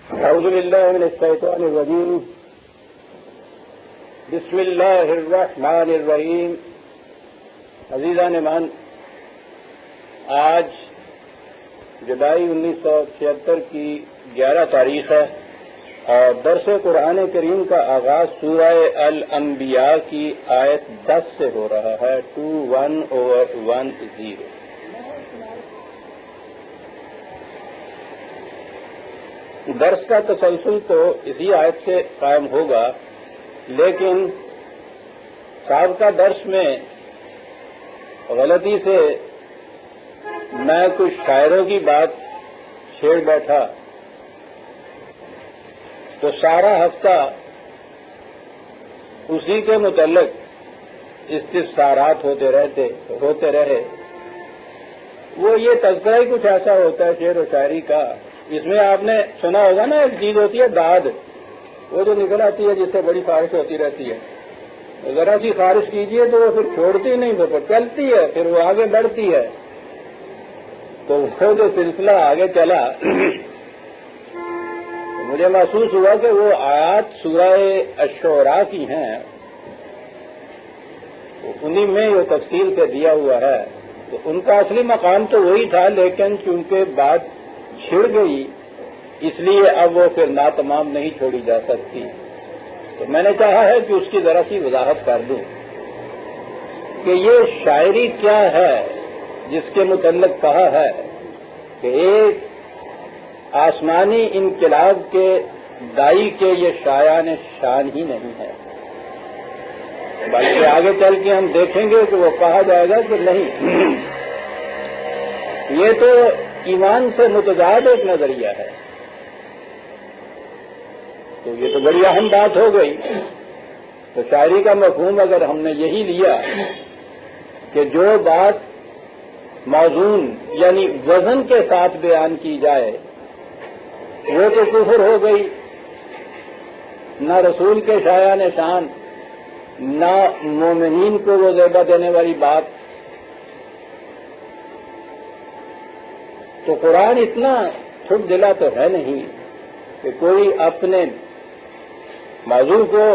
اعوذ باللہ من الشیطان الرجیم بسم اللہ الرحمن الرحیم. عزیزان ایمان، آج جولائی 1976 کی 11 تاریخ ہے اور درس قرآن کریم کا آغاز سورہ الانبیاء کی آیت 10 سے ہو رہا ہے. 21/10. درس کا تسلسل تو اسی آیت سے قائم ہوگا، لیکن سابقہ درس میں غلطی سے میں کچھ شاعروں کی بات چھیڑ بیٹھا تو سارا ہفتہ اسی کے متعلق استفسارات ہوتے رہے. وہ یہ تذکرہ ہی کچھ ایسا ہوتا ہے شعر و شاعری کا. اس میں آپ نے سنا ہوگا نا، ایک چیز ہوتی ہے داد، وہ جو نکل آتی ہے جس سے بڑی خارش ہوتی رہتی ہے. ذرا سی خارش کیجیے تو وہ پھر چھوڑتی نہیں، وہ چلتی ہے، پھر وہ آگے بڑھتی ہے. تو وہ جو سلسلہ آگے چلا مجھے محسوس ہوا کہ وہ آیات سورہ الشعراء کی ہیں، انہی میں وہ تفصیل سے دیا ہوا ہے. تو ان کا اصلی مقام تو وہی تھا، لیکن چونکہ بات چھڑ گئی اس لیے اب وہ پھر ناتمام نہیں چھوڑی جا سکتی. تو میں نے چاہا ہے کہ اس کی ذرا سی وضاحت کر دوں کہ یہ شاعری کیا ہے جس کے متعلق کہا ہے کہ ایک آسمانی انقلاب کے دائی کے یہ شایان شان ہی نہیں ہے، بلکہ آگے چل کے ہم دیکھیں گے کہ وہ کہا جائے گا کہ نہیں، یہ تو ایمان سے متضاد ایک نظریہ ہے. تو یہ تو بڑی اہم بات ہو گئی. تو شاعری کا مفہوم اگر ہم نے یہی لیا کہ جو بات موزون یعنی وزن کے ساتھ بیان کی جائے وہ تو کفر ہو گئی. نہ رسول کے شایان شان، نہ مومنین کو وہ زیبہ دینے والی بات. تو قرآن اتنا چھٹ دلا تو ہے نہیں کہ کوئی اپنے موضوع کو،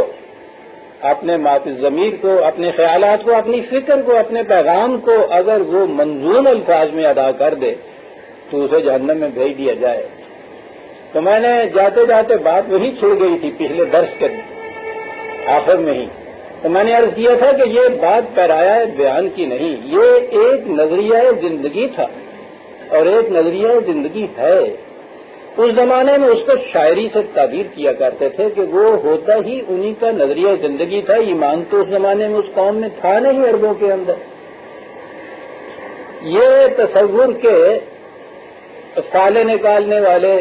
اپنے ضمیر کو، اپنے خیالات کو، اپنی فکر کو، اپنے پیغام کو اگر وہ منظوم الفاظ میں ادا کر دے تو اسے جہنم میں بھیج دیا جائے. تو میں نے جاتے جاتے بات وہی چھڑ گئی تھی پچھلے درس کے آخر میں ہی. تو میں نے عرض کیا تھا کہ یہ بات پیرایہ بیان کی نہیں، یہ ایک نظریہ زندگی تھا اور ایک نظریہ زندگی ہے. اس زمانے میں اس کو شاعری سے تعبیر کیا کرتے تھے کہ وہ ہوتا ہی انہی کا نظریہ زندگی تھا. ایمان تو اس زمانے میں اس قوم میں تھا نہیں عربوں کے اندر. یہ تصور کے فالے نکالنے والے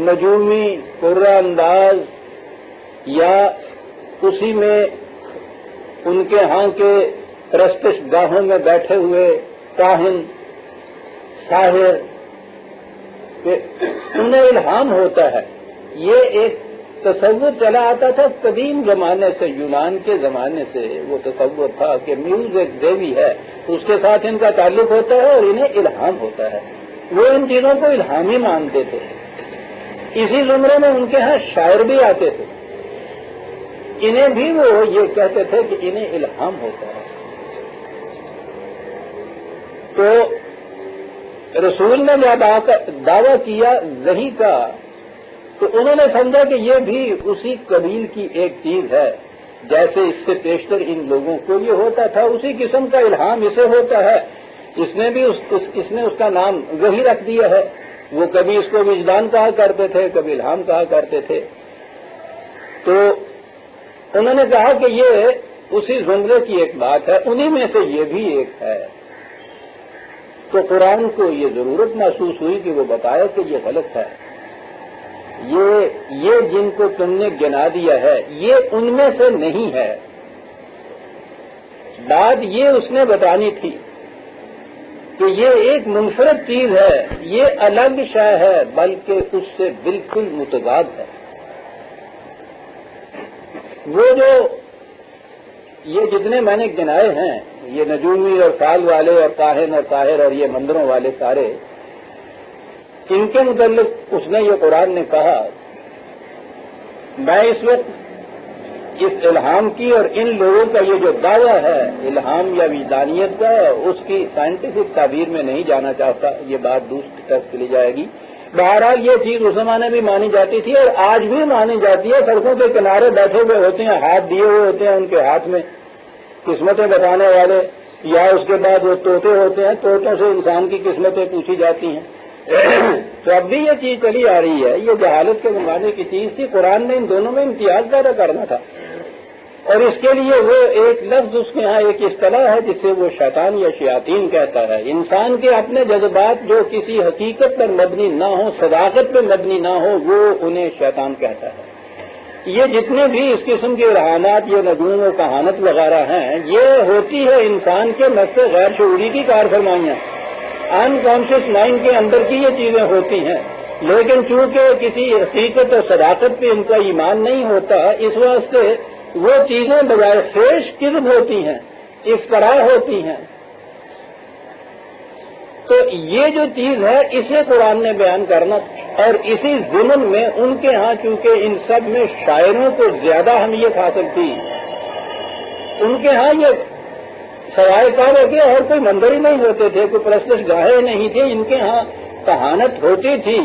نجومی قرہ انداز یا اسی میں ان کے ہاں کے پرستش گاہوں میں بیٹھے ہوئے کاہن ساحر کہ انہیں الہام ہوتا ہے، یہ ایک تصور چلا آتا تھا قدیم زمانے سے. یونان کے زمانے سے وہ تصور تھا کہ میوز ایک دیوی ہے، اس کے ساتھ ان کا تعلق ہوتا ہے اور انہیں الہام ہوتا ہے. وہ ان چیزوں کو الہامی مانتے تھے. اسی زمرے میں ان کے ہاں شاعر بھی آتے تھے، انہیں بھی وہ یہ کہتے تھے کہ انہیں الہام ہوتا ہے. تو رسول نے جب دعویٰ کیا وحی کا تو انہوں نے سمجھا کہ یہ بھی اسی قبیل کی ایک چیز ہے جیسے اس سے پیشتر ان لوگوں کو یہ ہوتا تھا. اسی قسم کا الہام اسے ہوتا ہے. اس نے بھی اس نے اس کا نام وحی رکھ دیا ہے. وہ کبھی اس کو وجدان کہا کرتے تھے، کبھی الہام کہا کرتے تھے. تو انہوں نے کہا کہ یہ اسی زمرے کی ایک بات ہے، انہی میں سے یہ بھی ایک ہے. تو قرآن کو یہ ضرورت محسوس ہوئی کہ وہ بتایا کہ یہ غلط ہے. یہ جن کو تم نے گنا دیا ہے یہ ان میں سے نہیں ہے. بات یہ اس نے بتانی تھی کہ یہ ایک منفرد چیز ہے، یہ الگ شے ہے، بلکہ اس سے بالکل متضاد ہے. وہ جو یہ جتنے میں نے گنائے ہیں، یہ نجومی اور فال والے اور کاہن اور طاہر اور یہ مندروں والے سارے، ان کے متعلق اس نے یہ قرآن نے کہا، میں اس وقت اس الہام کی اور ان لوگوں کا یہ جو دعویٰ ہے الہام یا وجدانیت کا، اس کی سائنٹیفک تعبیر میں نہیں جانا چاہتا، یہ بات دوسری طرف چلی جائے گی۔ بہرحال یہ چیز اس زمانے بھی مانی جاتی تھی اور آج بھی مانی جاتی ہے۔ سڑکوں کے کنارے بیٹھے ہوئے ہوتے ہیں، ہاتھ دیے ہوئے ہوتے ہیں ان کے ہاتھ میں قسمتیں بتانے والے، یا اس کے بعد وہ طوطے ہوتے ہیں، طوطوں سے انسان کی قسمتیں پوچھی جاتی ہیں۔ تو اب بھی یہ چیز چلی آ رہی ہے، یہ جہالت کے زمانے کی چیز تھی۔ قرآن نے ان دونوں میں امتیاز پیدا کرنا تھا، اور اس کے لیے وہ ایک لفظ اس کے ہاں ایک اصطلاح ہے جسے وہ شیطان یا شیاطین کہتا ہے۔ انسان کے اپنے جذبات جو کسی حقیقت پر مبنی نہ ہو، صداقت پر مبنی نہ ہو، وہ انہیں شیطان کہتا ہے۔ یہ جتنے بھی اس قسم کے رہانات، یہ نجوم و کہانت وغیرہ ہیں، یہ ہوتی ہے انسان کے نفس غیر شعوری کی کار فرمائیاں، ان کانشیس مائنڈ کے اندر کی یہ چیزیں ہوتی ہیں۔ لیکن چونکہ کسی حقیقت اور صداقت پہ ان کا ایمان نہیں ہوتا، اس واسطے وہ چیزیں بجائے خیش کذب ہوتی ہیں، افتراء ہوتی ہیں۔ تو یہ جو چیز ہے اسے قرآن نے بیان کرنا، اور اسی ضمن میں ان کے ہاں چونکہ ان سب میں شاعروں کو زیادہ اہمیت حاصل تھی، ان کے ہاں یہ سوائے کعبے کے اور کوئی مندر ہی نہیں ہوتے تھے، کوئی پرستش گاہیں نہیں تھے، ان کے ہاں کہانت ہوتی تھی،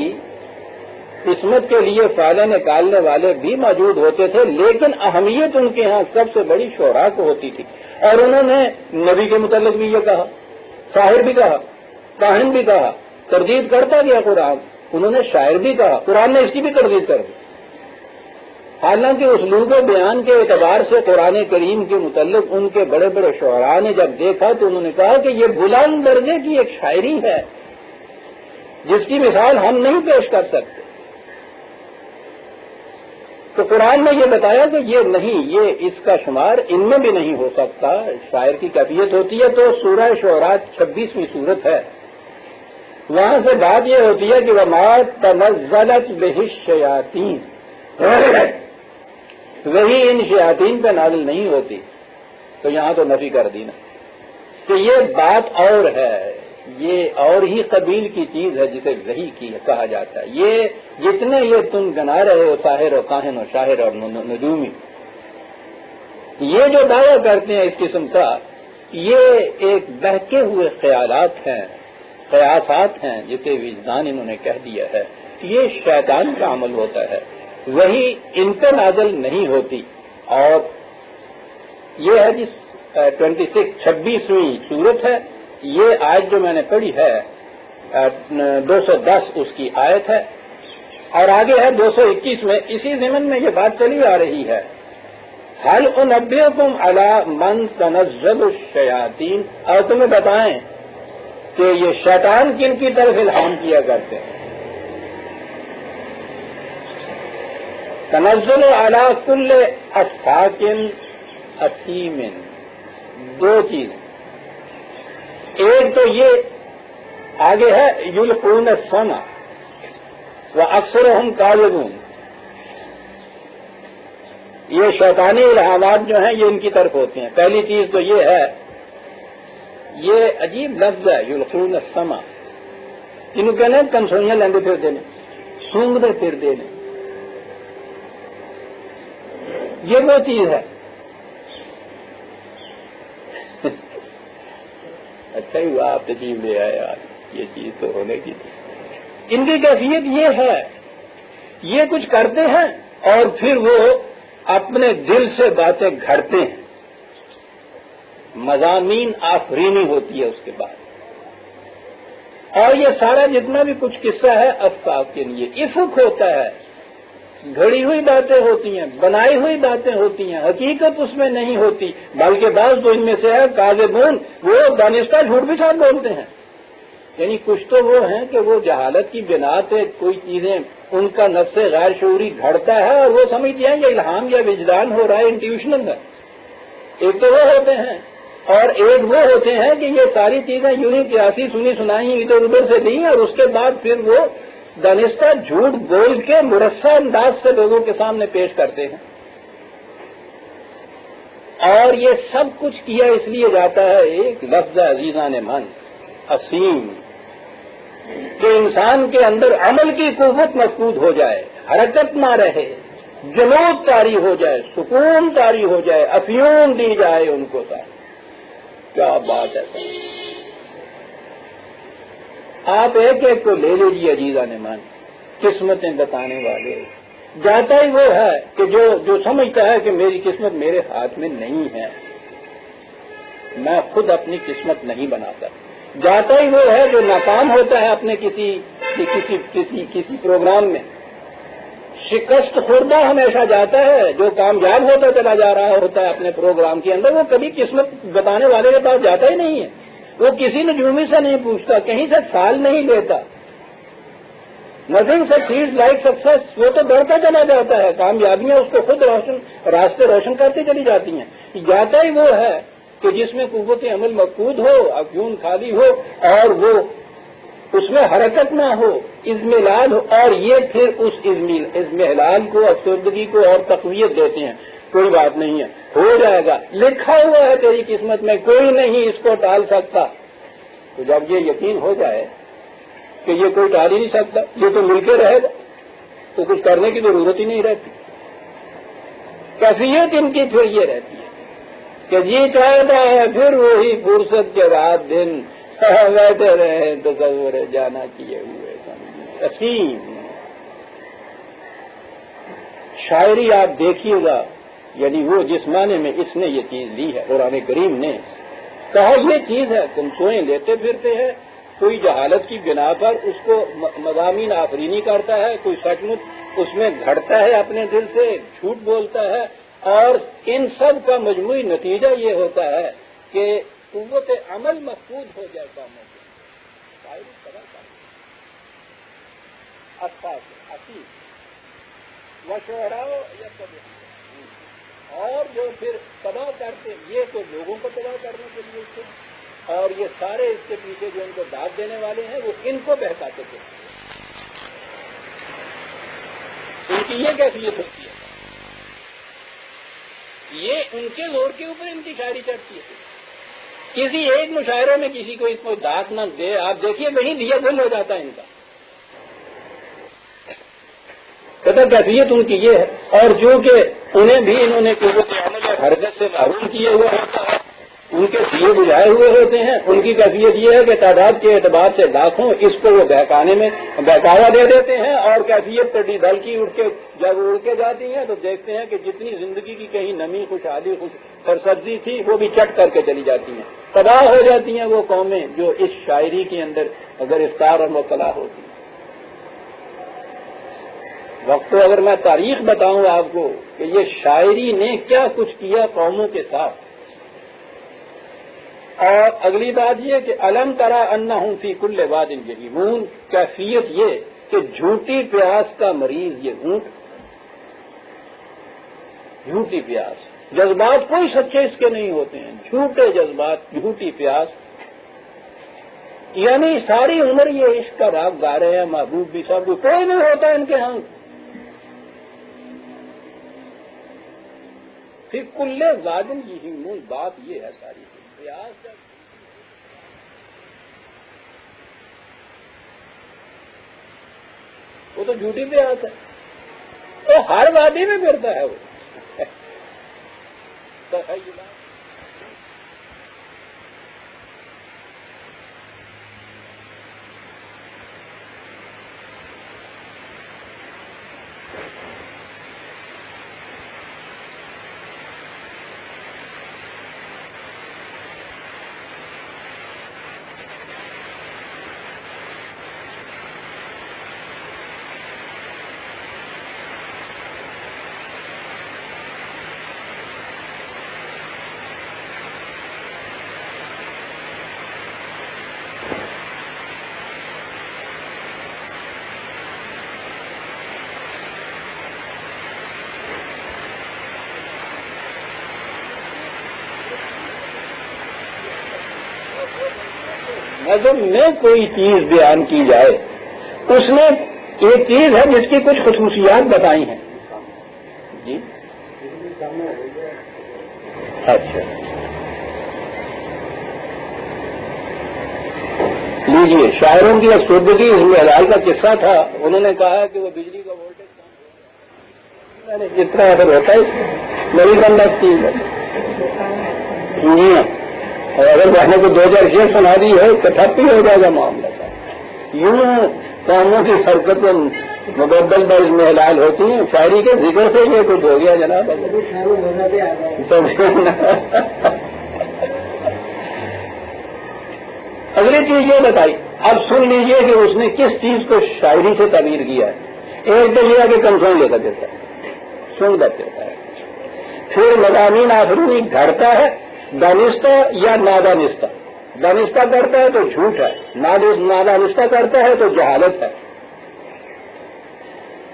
قسمت کے لیے فائدہ نکالنے والے بھی موجود ہوتے تھے، لیکن اہمیت ان کے ہاں سب سے بڑی شعراء کو ہوتی تھی۔ اور انہوں نے نبی کے متعلق بھی یہ کہا، شاعر بھی کہا، کاہن بھی کہا، تردید کرتا گیا قرآن، انہوں نے شاعر بھی کہا، قرآن نے اس کی بھی تردید کر دی۔ حالانکہ اسلوب و بیان کے اعتبار سے قرآن کریم کے متعلق ان کے بڑے بڑے شعراء نے جب دیکھا تو انہوں نے کہا کہ یہ بلند درجے کی ایک شاعری ہے جس کی مثال ہم نہیں پیش کر سکتے۔ تو قرآن نے یہ بتایا کہ یہ نہیں، یہ اس کا شمار ان میں بھی نہیں ہو سکتا، شاعر کی کیفیت ہوتی ہے۔ تو سورہ شعراء 26ویں سورت ہے، وہاں سے بات یہ ہوتی ہے کہ وما تنزلت بہ الشیاطین، وہی ان شیاطین پہ نازل نہیں ہوتی۔ تو یہاں تو نفی کر دی نا کہ یہ بات اور ہے، یہ اور ہی قبیل کی چیز ہے جسے وحی کی کہا جاتا ہے۔ یہ جتنے یہ تم گنا رہے ہو ساحر و کاہن و شاعر اور نجومی، یہ جو دعویٰ کرتے ہیں اس قسم کا، یہ ایک بہکے ہوئے خیالات ہیں، قیاسات ہیں، جسے وجدان انہوں نے کہہ دیا ہے۔ یہ شیطان کا عمل ہوتا ہے، وہی ان پہ نازل نہیں ہوتی۔ اور یہ ہے جس 26ویں سورت ہے، یہ آیت جو میں نے پڑھی ہے 210 اس کی آیت ہے، اور آگے ہے 221 میں، اسی ضمن میں یہ بات چلی آ رہی ہے، هل انبئکم علی من تنزل الشیاطین، اور تمہیں بتائیں کہ یہ شیطان کن کی طرف الہام کیا کرتے ہیں۔ تنزل علی کل افاک اثیم، دو چیز، ایک تو یہ آگے ہے یلقون السمع واکثرهم کاذبون، یہ شیطانی الہامات جو ہیں یہ ان کی طرف ہوتے ہیں۔ پہلی چیز تو یہ ہے، یہ عجیب لفظ ہے یلقون السمع، جنہوں کہنے کنسوئیاں لیندے پھردے نے، سونگدے پھردے نے، یہ وہ چیز ہے۔ اچھا ہی ہوا آپ تجیب لے آئے یار، یہ چیز تو ہونے کی تھی۔ ان کی کیفیت یہ ہے، یہ کچھ کرتے ہیں اور پھر وہ اپنے دل سے باتیں گھڑتے ہیں، مضامین آفرینی ہوتی ہے اس کے بعد، اور یہ سارا جتنا بھی کچھ قصہ ہے افاق کے لیے افق ہوتا ہے، گھڑی ہوئی باتیں ہوتی ہیں، بنائی ہوئی باتیں ہوتی ہیں، حقیقت اس میں نہیں ہوتی، بلکہ بعض تو ان میں سے ہے کاذبون، وہ دانستہ جھوٹ بھی ساتھ بولتے ہیں۔ یعنی کچھ تو وہ ہیں کہ وہ جہالت کی بنا پہ کوئی چیزیں ان کا نفس غیر شعوری گھڑتا ہے اور وہ سمجھتے ہیں یہ الہام یا وجدان ہو رہا ہے، انٹیوشنل ہے۔ ایک تو وہ ہوتے ہیں، اور ایک وہ ہوتے ہیں کہ یہ ساری چیزیں یوں ہی قیاسی سنی سنائی ادھر ادھر سے لی، اور اس کے بعد پھر وہ دانستہ جھوٹ بول کے مرصع انداز سے لوگوں کے سامنے پیش کرتے ہیں۔ اور یہ سب کچھ کیا اس لیے جاتا ہے، ایک لفظ عزیزان من، اسیم، کہ انسان کے اندر عمل کی قوت مفقود ہو جائے، حرکت نہ رہے، جلوس طاری ہو جائے، سکون طاری ہو جائے، افیون دی جائے ان کو ساتھ. کیا بات ہے سر. آپ ایک ایک کو لے لیجیے عزیزان مان، قسمتیں بتانے والے. جاتا ہی وہ ہے کہ جو سمجھتا ہے کہ میری قسمت میرے ہاتھ میں نہیں ہے، میں خود اپنی قسمت نہیں بناتا. جاتا ہی وہ ہے جو ناکام ہوتا ہے اپنے کسی پروگرام میں. شکست خوردہ ہمیشہ جاتا ہے جو کامیاب ہوتا چلا جا رہا ہوتا ہے اپنے پروگرام کے اندر. وہ کبھی قسمت بتانے والے کے پاس جاتا ہی نہیں ہے. وہ کسی نجومی سے نہیں پوچھتا، کہیں سے سال نہیں لیتا. Nothing succeed like success. وہ تو بڑھتا چلا جاتا ہے، کامیابیاں اس کو خود راستے روشن کرتی چلی جاتی ہیں. جاتا ہی وہ ہے کہ جس میں قوت عمل مفقود ہو، افیون خالی ہو، اور وہ اس میں حرکت نہ ہو، اضمحلال ہو. اور یہ پھر اس اضمحلال کو، افسردگی کو اور تقویت دیتے ہیں. کوئی بات نہیں ہے، ہو جائے گا، لکھا ہوا ہے تیری قسمت میں، کوئی نہیں اس کو ٹال سکتا. تو جب یہ یقین ہو جائے کہ یہ کوئی ٹال ہی نہیں سکتا، یہ تو مل کے رہے گا، تو کچھ کرنے کی ضرورت ہی نہیں رہتی. کیفیت ان کی پھر یہ رہتی ہے کہ جی چاہتا ہے پھر وہی فرصت کے رات دن بیٹھے رہے تصور جانا کیے ہوئے. عظیم شاعری آپ دیکھیے گا، یعنی وہ جس معنی میں اس نے یہ چیز لی ہے. قرآن کریم نے کہا یہ چیز ہے، تم سوئیں لیتے پھرتے ہیں. کوئی جہالت کی بنا پر اس کو مضامین آفرینی کرتا ہے، کوئی سچ مچ اس میں گھڑتا ہے اپنے دل سے، جھوٹ بولتا ہے. اور ان سب کا مجموعی نتیجہ یہ ہوتا ہے کہ قوت عمل مفقود ہو جائے کاموں کو. اور جو پھر تباہ کرتے، یہ تو لوگوں کو تباہ کرنے کے لیے تھے، اور یہ سارے اس کے پیچھے جو ان کو داد دینے والے ہیں وہ ان کو بہکاتے تھے. ان کی یہ کیفیت ہوتی ہے، یہ ان کے زور کے اوپر ان کی شاعری چڑھتی ہے. کسی ایک مشاعرے میں کسی کو اس کو داد نہ دے، آپ دیکھیے وہیں دیا گل ہو جاتا ہے ان کا. پتہ کیفیت ان کی یہ ہے. اور چونکہ انہیں بھی انہوں نے قوت عمل اور حرکت سے محروم کیے ہوئے ہوتا ہے، ان کے دیے بجھائے ہوئے ہوتے ہیں. ان کی کیفیت یہ ہے کہ تعداد کے اعتبار سے لاکھوں، اس کو وہ بہکانے میں بہکاوا دے دیتے ہیں. اور کیفیت ٹڈی دل کی اٹھ کے جب اڑ کے جاتی ہیں تو دیکھتے ہیں کہ جتنی زندگی کی کہیں نمی، خوشحالی، سرسبزی تھی وہ بھی چٹ کر کے چلی جاتی ہیں. تباہ ہو جاتی ہیں وہ قومیں جو اس شاعری کے اندر گرفتار اور مبتلا ہوتی ہیں. وقت تو اگر میں تاریخ بتاؤں آپ کو کہ یہ شاعری نے کیا کچھ کیا قوموں کے ساتھ. اور اگلی بات یہ کہ الم ترى انہم فی کل واد یہیمون. کیفیت یہ کہ جھوٹی پیاس کا مریض یہ اونٹ، جھوٹی پیاس. جذبات کوئی سچے اس کے نہیں ہوتے ہیں، جھوٹے جذبات، جھوٹی پیاس. یعنی ساری عمر یہ عشق کا راگ گا رہے ہیں، محبوب بھی سب بھی، کوئی نہیں ہوتا ان کے ہاں. فی کل واد یہیمون. بات یہ ہے ساری پیاس. وہ تو جھوٹی پیاس ہے، وہ ہر وادی میں پھرتا ہے. وہ نظم میں کوئی چیز بیان کی جائے، اس میں ایک چیز ہے جس کی کچھ خصوصیات بتائی ہیں. جی اچھا، لیجیے شاعروں کی افسردگی اس میں حلال کا قصہ تھا. انہوں نے کہا کہ وہ بجلی کا وولٹیج جتنا اثر ہوتا ہے میری بندہ چیز ہے. اور اگر بہنوں کو 2000 شیئر سنا دی ہے تو ٹھپ ہی ہو جائے گا معاملہ. یوں کاموں کی حرکتیں مبدل باز میں حلال ہوتی ہیں. شاعری کے ذکر سے یہ کچھ ہو گیا جناب. اگلی چیز یہ بتائی. اب سن لیجئے کہ اس نے کس چیز کو شاعری سے تعبیر کیا ہے. ایک تو یہ کہ کنسرن لے کر دیتا ہے, سن کر دیتا ہے. پھر مضامین آفرینی گھڑتا ہے دانستہ یا نادانستہ. دانستہ کرتا ہے تو جھوٹ ہے, نادانستہ کرتا ہے تو جہالت ہے.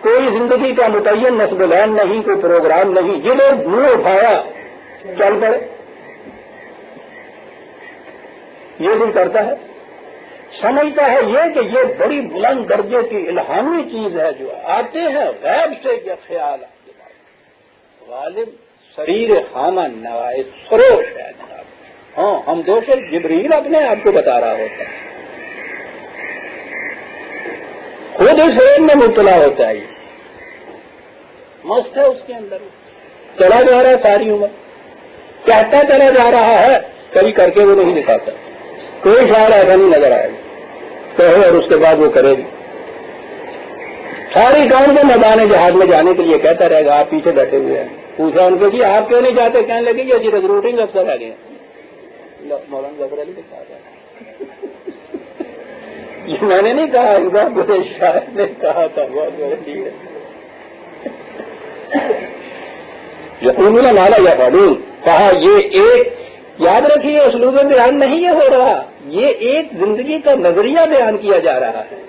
کوئی زندگی کا متعین نصب العین نہیں, کوئی پروگرام نہیں. یہ لوگ منہ اٹھایا چل پڑے, یہ بھی کرتا ہے. سمجھتا ہے یہ کہ یہ بڑی بلند درجے کی الہامی چیز ہے جو آتے ہیں غیب سے. یہ خیال آپ کے پاس غالب شریر خامہ نوائے سروش ہے جناب. ہاں ہم دوش جبریل اپنے آپ کو بتا رہا ہوتا ہے, خود اس علم میں مبتلا ہوتا ہے. مست ہے اس کے اندر, چلا جا رہا ہے ساری عمر, کہتا چلا جا رہا ہے, کبھی کر کے وہ نہیں دکھاتا. کوئی شاعر ایسا نہیں نظر آئے گا کہے اور اس کے بعد وہ کرے گی. ساری قوم کو میدان جہاد میں جانے کے لیے کہتا رہے گا, آپ پیچھے بیٹھے ہوئے ہیں. پوچھا ان کو کہ آپ کیوں نہیں جاتے, کہنے لگے کہ جی ریکروٹنگ افسر آ گئے. مولانا ظفر علی نے کہا, یہ میں نے نہیں کہا, اس بات بڑے شاعر نے کہا تھا. بہت بڑے ٹھیک ہے. یقیناً نالا یا فالون کہا. یہ ایک یاد رکھیے اسلوب بیان نہیں یہ ہو رہا, یہ ایک زندگی کا نظریہ بیان کیا جا رہا ہے,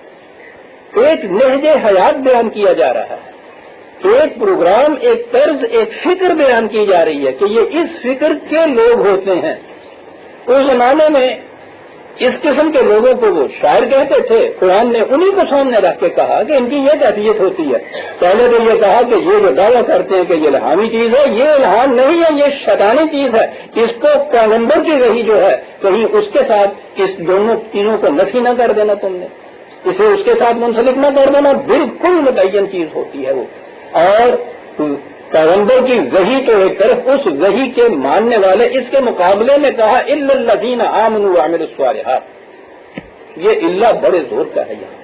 ایک نہج حیات بیان کیا جا رہا ہے, ایک پروگرام, ایک طرز, ایک فکر بیان کی جا رہی ہے کہ یہ اس فکر کے لوگ ہوتے ہیں. اس زمانے میں اس قسم کے لوگوں کو وہ شاعر کہتے تھے. قرآن نے انہی کو سامنے رکھ کے کہا کہ ان کی یہ کیفیت ہوتی ہے. پہلے تو یہ کہا کہ یہ جو دعویٰ کرتے ہیں کہ یہ الہامی چیز ہے, یہ الہام نہیں ہے, یہ شیطانی چیز ہے. اس کو پیغمبر کی وحی جو ہے کہیں اس کے ساتھ اس دونوں چیزوں کو نفی نہ کر دینا, تم نے اسے اس کے ساتھ منسلک نہ کر دینا. بالکل متعین چیز ہوتی ہے وہ. اور پیغمبر کی وحی تو ایک طرف, اس وحی کے ماننے والے. اس کے مقابلے میں کہا الا الذین آمنوا وعملوا الصالحات. یہ اللہ بڑے زور کا ہے. یہاں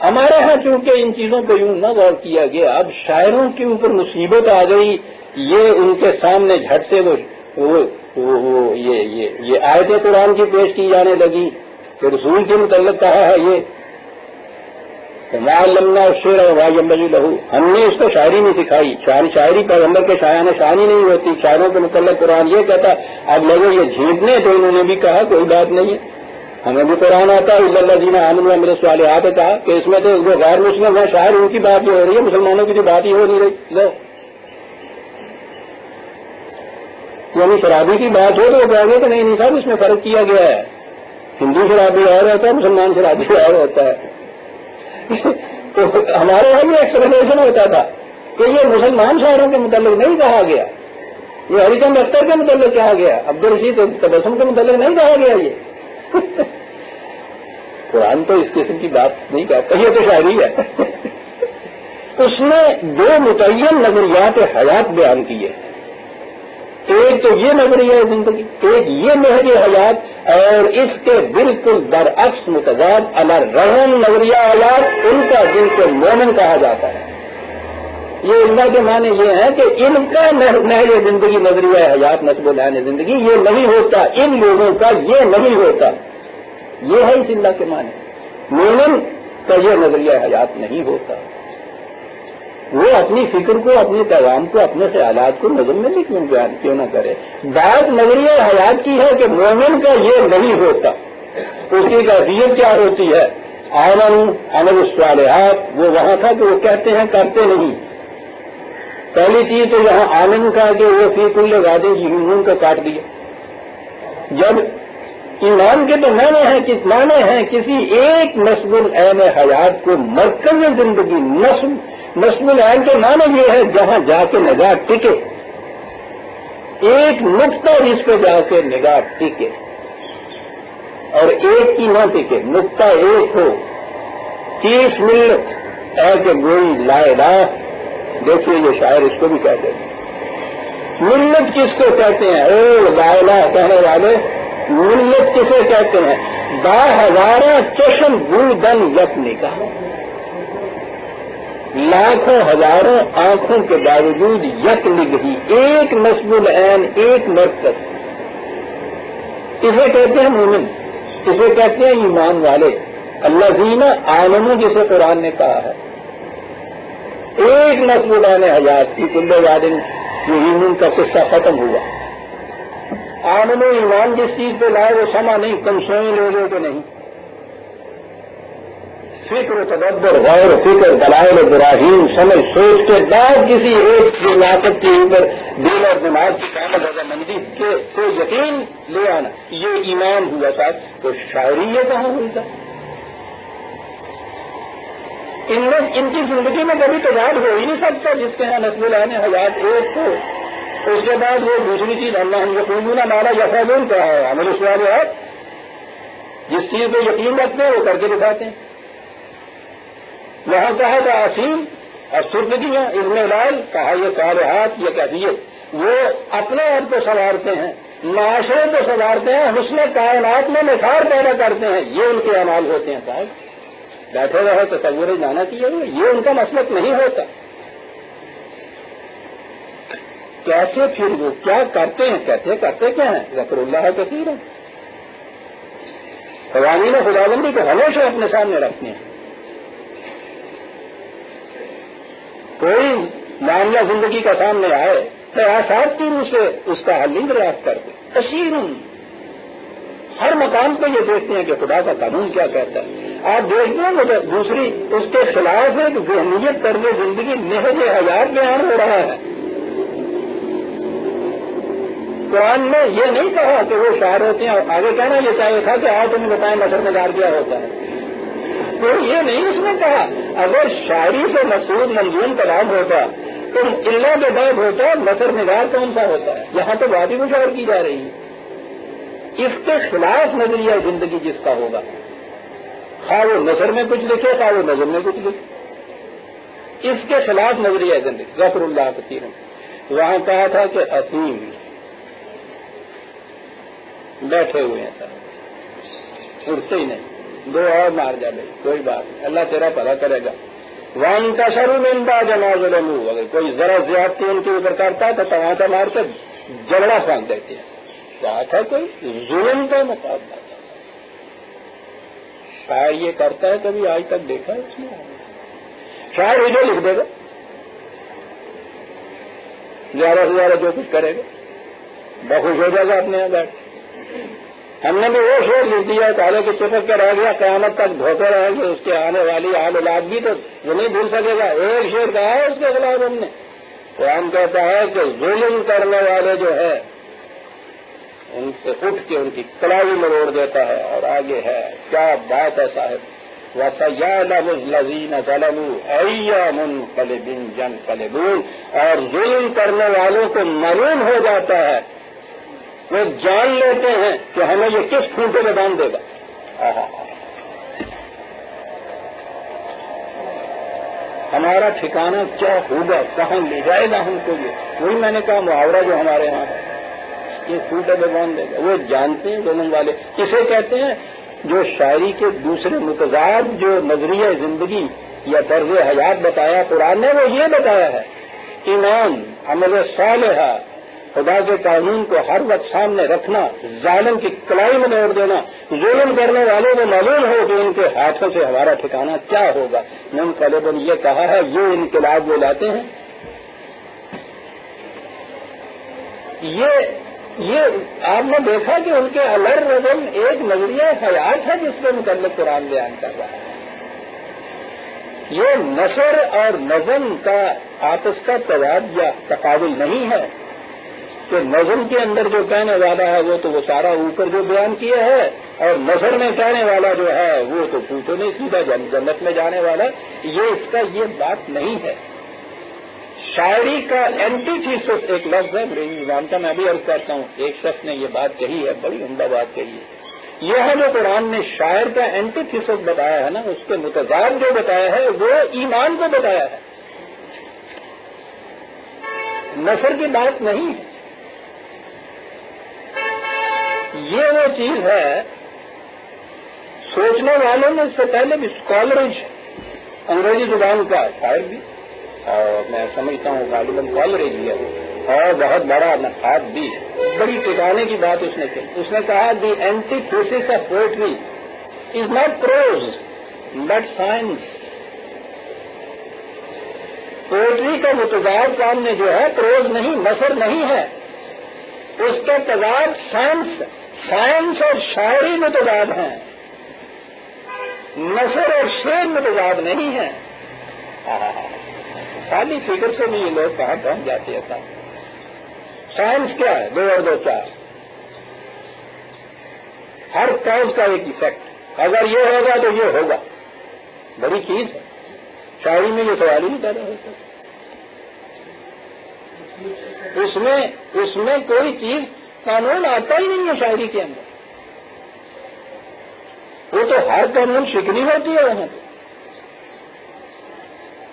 ہمارے ہاں چونکہ ان چیزوں کو یوں نہ غور کیا گیا, اب شاعروں کے اوپر مصیبت آ گئی. یہ ان کے سامنے جھٹ سے یہ آیت قرآن کی پیش کی جانے لگی. پھر رسول کے متعلق کہا ہے یہ علمنا الشعر وما ينبغي له, ہم نے اس کو شاعری نہیں سکھائی. شاعری پیغمبر کے شایان شانی نہیں ہوتی. شاعروں کے متعلق قرآن یہ کہتا. اب لوگوں یہ جھینکنے تو انہوں نے بھی کہا کوئی بات نہیں ہے, ہمیں بھی قرآن آتا ہے. الا الذین آمنوا وعملوا الصالحات کہا کہ اس میں تو جو غیر مسلم ہے شاعر ان کی بات یہ ہو رہی ہے, مسلمانوں کی تو بات ہی ہو نہیں رہی. لو یعنی شرابی کی بات ہو تو وہ کہیں گے کہ نہیں صاحب اس میں فرق کیا گیا ہے, ہندو شرابی اور ہوتا ہے, مسلمان شرابی اور ہوتا ہے. تو ہمارے یہاں یہ ایکسپلینیشن ہوتا تھا کہ یہ مسلمان شاعروں کے متعلق نہیں کہا گیا, یہ ہری چند اختر کے متعلق کہا گیا, عبدالرشید تبسم کے متعلق نہیں کہا گیا. یہ قرآن تو اس قسم کی بات نہیں کہتا, یہ تو شاعری ہے. اس نے دو متعین نظریات حیات بیان کیے. ایک تو یہ نظریہ زندگی, ایک یہ نہج حیات, اور اس کے بالکل برعکس متضاد الرحم نظریہ حیات ان کا جن کو مومن کہا جاتا ہے. یہ اللہ کے معنی یہ ہے کہ ان کا نہج زندگی نظریہ حیات نصب العین زندگی یہ نہیں ہوتا, ان لوگوں کا یہ نہیں ہوتا. یہ ہے اس اللہ کے معنی. مومن کا یہ نظریہ حیات نہیں ہوتا. وہ اپنی فکر کو, اپنے پیغام کو, اپنے خیالات کو نظم میں بھی کیوں نہ کرے. بات نظریہ حیات کی ہے کہ مومن کا یہ نہیں ہوتا. اس کی کیفیت کیا ہوتی ہے؟ عمل الصالحات. وہ وہاں تھا کہ وہ کہتے ہیں کرتے نہیں. پہلی چیز تو یہاں عالم کا کہ وہ فی کل وعدہ یمین کا کاٹ دیا. جب ایمان کے تو معنی ہیں کسی ایک نصب العین حیات کو مرکز زندگی. نصب العین کے معنی یہ ہے جہاں جا کے نگاہ ٹکے, ایک نقطہ جس پہ جا کے نگاہ ٹکے. اور ایک کی نہ ٹکے، نقطہ ایک ہو، 30 ملت ہے کہ وہی لا الہ۔ دیکھیے یہ شاعر اس کو بھی کہتے ہیں، ملت کس کو کہتے ہیں؟ اے لا الہ کہنے والے، ملت کسے کہتے ہیں؟ با ہزارہ چشم بودن یک نگاہ، لاکھوں ہزاروں آنکھوں کے باوجود یک نگہی، ایک نصب العین، ایک مرکز، اسے کہتے ہیں مومن، اسے کہتے ہیں ایمان والے، الذین آمنوا جسے قرآن نے کہا ہے۔ ایک نصب العین حیات کی کل وادن یہین کا قصہ ختم ہوا۔ آمن و ایمان جس چیز پہ لائے وہ سما نہیں، کمسوئی لوگوں کو نہیں، فکر و تدبر، غور و فکر، دلائل ابراہیم، سمجھ سوچ کے بعد کسی ایک لاقت کے اوپر دل اور دماغ کی کامل رضامندی سے یقین لے آنا، یہ ایمان ہوا صاحب۔ تو شاعری یہ کہاں ہوئی تھا؟ ان کی زندگی میں کبھی تضاد ہو ہی نہیں سکتا جس کے یہاں نسل العین حیات ایک ہو، اس کے بعد وہ دوسری چیز اللہ یقولون ما لا یفعلون کہا ہے، عمل الصالحات، جس چیز پہ یقین رکھتے ہیں وہ کر کے دکھاتے ہیں۔ وہاں کہا تھا عصیم اور سردگیاں، اضملال کہا یہ صالحات، یہ کیفیت، وہ اپنے آپ کو سنوارتے ہیں، معاشرے کو سنوارتے ہیں، حسن کائنات میں نکھار پیدا کرتے ہیں، یہ ان کے اعمال ہوتے ہیں۔ صاحب بیٹھے رہے تصور جانا چاہیے، یہ ان کا مسلک نہیں ہوتا۔ کیسے پھر وہ کیا کرتے ہیں؟ کرتے کیا ہیں؟ ذکر اللہ کثیر ہے، قوانین خداوندی کو ہمیشہ اپنے سامنے رکھنے ہیں۔ کوئی معاملہ زندگی کا سامنے آئے تو آساد کی روح سے اس کا حل نہیں دریافت کرتے، کثیر ہر مقام پہ یہ دیکھتے ہیں کہ خدا کا قانون کیا کہتا ہے۔ آپ دیکھتے ہیں کہ دوسری اس کے خلاف ایک ذہنیت طرز زندگی نہج حیات بیان ہو رہا ہے۔ قرآن نے یہ نہیں کہا کہ وہ شاعر ہوتے ہیں، اور آگے کہنا یہ چاہیے تھا کہ آؤ تمہیں بتائیں نثر میں دار کیا ہوتا ہے، تو یہ نہیں اس نے کہا۔ اگر شاعری سے مقصود منظوم کلام ہوتا تو اللہ کے بعد ہوتا نثر نگار کون سا ہوتا ہے؟ یہاں تو بات ہی مشاور کی جا رہی ہے۔ اس کے خلاف نظریہ زندگی جس کا ہوگا، خواہ وہ نثر میں کچھ لکھے خواہ وہ نظر میں کچھ لکھے، اس کے خلاف نظریہ زندگی۔ ذکر اللہ کثیر، وہاں کہا تھا کہ عصیم بیٹھے ہوئے ہیں سر، اٹھتے ہی نہیں، دو اور مار جا بھائی، کوئی بات نہیں، اللہ تیرا بھلا کرے گا۔ وَانْتَشَرُوا مِنْ بَعْدِ مَا ظَلَمُوا، اگر کوئی ذرا زیادتی ان کے اوپر کرتا تو تماچا مار کے جلڑا پھینک دیتے ہیں۔ کہا تھا کوئی ظلم کا مقابلہ، شاعر یہ کرتا ہے کبھی آج تک دیکھا ہے اس میں؟ شاعر ویڈیو لکھ دے گا، زیادہ سے زیادہ جو کچھ کرے گا، بخوش ہو جائے گا اپنے یہاں بیٹھ۔ ہم نے بھی وہ شعر لکھ دیا، کالے کے چپک کے رہ گیا، قیامت تک دھوتے رہیں گے، اس کے آنے والی آل اولاد بھی تو وہ نہیں بھول سکے گا۔ ایک شعر کہا ہے اس کے خلاف ہم نے، قرآن کہتا ہے کہ ظلم کرنے والے جو ہے ان سے اٹھ کے ان کی کلائی مروڑ دیتا ہے، اور آگے ہے کیا بات ہے صاحب، وَسَيَعْلَمُ الَّذِينَ ظَلَمُوا أَيَّ مُنقَلِبٍ يَنقَلِبُونَ، اور ظلم کرنے والوں کو معلوم ہو جاتا ہے، وہ جان لیتے ہیں کہ ہمیں یہ کس کھوٹے میں باندھ دے گا، ہمارا ٹھکانہ کیا ہوگا، کہاں لے جائے گا ہم کو یہ۔ وہی میں نے کہا محاورہ جو ہمارے یہاں ہے، یہ کھوٹے میں باندھ دے گا، وہ جانتے ہیں ظلم والے۔ اسے کہتے ہیں جو شاعری کے دوسرے متضاد جو نظریہ زندگی یا طرز حیات بتایا قرآن نے، وہ یہ بتایا ہے ایمان، عمل صالحہ، خدا کے قانون کو ہر وقت سامنے رکھنا، ظالم کی کلائی میں توڑ دینا، ظلم کرنے والوں کو معلوم ہو کہ ان کے ہاتھوں سے ہمارا ٹھکانہ کیا ہوگا۔ منقلب یہ کہا ہے، یہ انقلاب وہ لاتے ہیں، یہ آپ نے دیکھا کہ ان کے الر رضم ایک نظریہ حیات ہے جس کے متعلق قرآن بیان کر رہا ہے۔ یہ نثر اور نظم کا آپس کا تضاد یا تقابل نہیں ہے کہ نظم کے اندر جو کہنے والا ہے وہ تو وہ سارا اوپر جو بیان کیا ہے، اور نثر میں کہنے والا جو ہے وہ تو پوچھو نہیں سیدھا جنت میں جانے والا، یہ اس کا یہ بات نہیں ہے۔ شاعری کا اینٹی تھیسس ایک لفظ ہے انگریزی زبان کا، میں بھی عرض کرتا ہوں، ایک شخص نے یہ بات کہی ہے، بڑی عمدہ بات کہی ہے، یہ ہے جو قرآن نے شاعر کا اینٹی تھیسس بتایا ہے نا، اس کے متضاد جو بتایا ہے وہ ایمان کو بتایا ہے، نثر کی بات نہیں ہے۔ یہ وہ چیز ہے، سوچنے والوں میں اس سے پہلے بھی اسکالرج انگریزی زبان کا شاعر بھی، اور میں سمجھتا ہوں غالباً کالریج بھی ہے، اور بہت بڑا نقاد بھی ہے، بڑی ٹکانے کی بات اس نے کی۔ اس نے کہا the antithesis of poetry is not prose but science. Poetry کا متضاد سامنے جو ہے پروز نہیں، نثر نہیں ہے، اس کا تضاد سائنس، سائنس اور شاعری متضاد ہیں، نثر اور شعر متضاد نہیں ہے۔ خالی فکر سے بھی یہ لوگ کہاں پہنچ جاتے ہیں صاحب۔ سائنس کیا ہے؟ 2 اور 2 4، ہر کاز کا ایک ایفیکٹ، اگر یہ ہوگا تو یہ ہوگا، بڑی چیز ہے۔ شاعری میں یہ سوال ہی نہیں پیدا ہوتا، اس میں کوئی چیز قانون آتا ہی نہیں ہے شاعری کے اندر، وہ تو ہر قانون شکنی ہوتی ہے وہاں پہ۔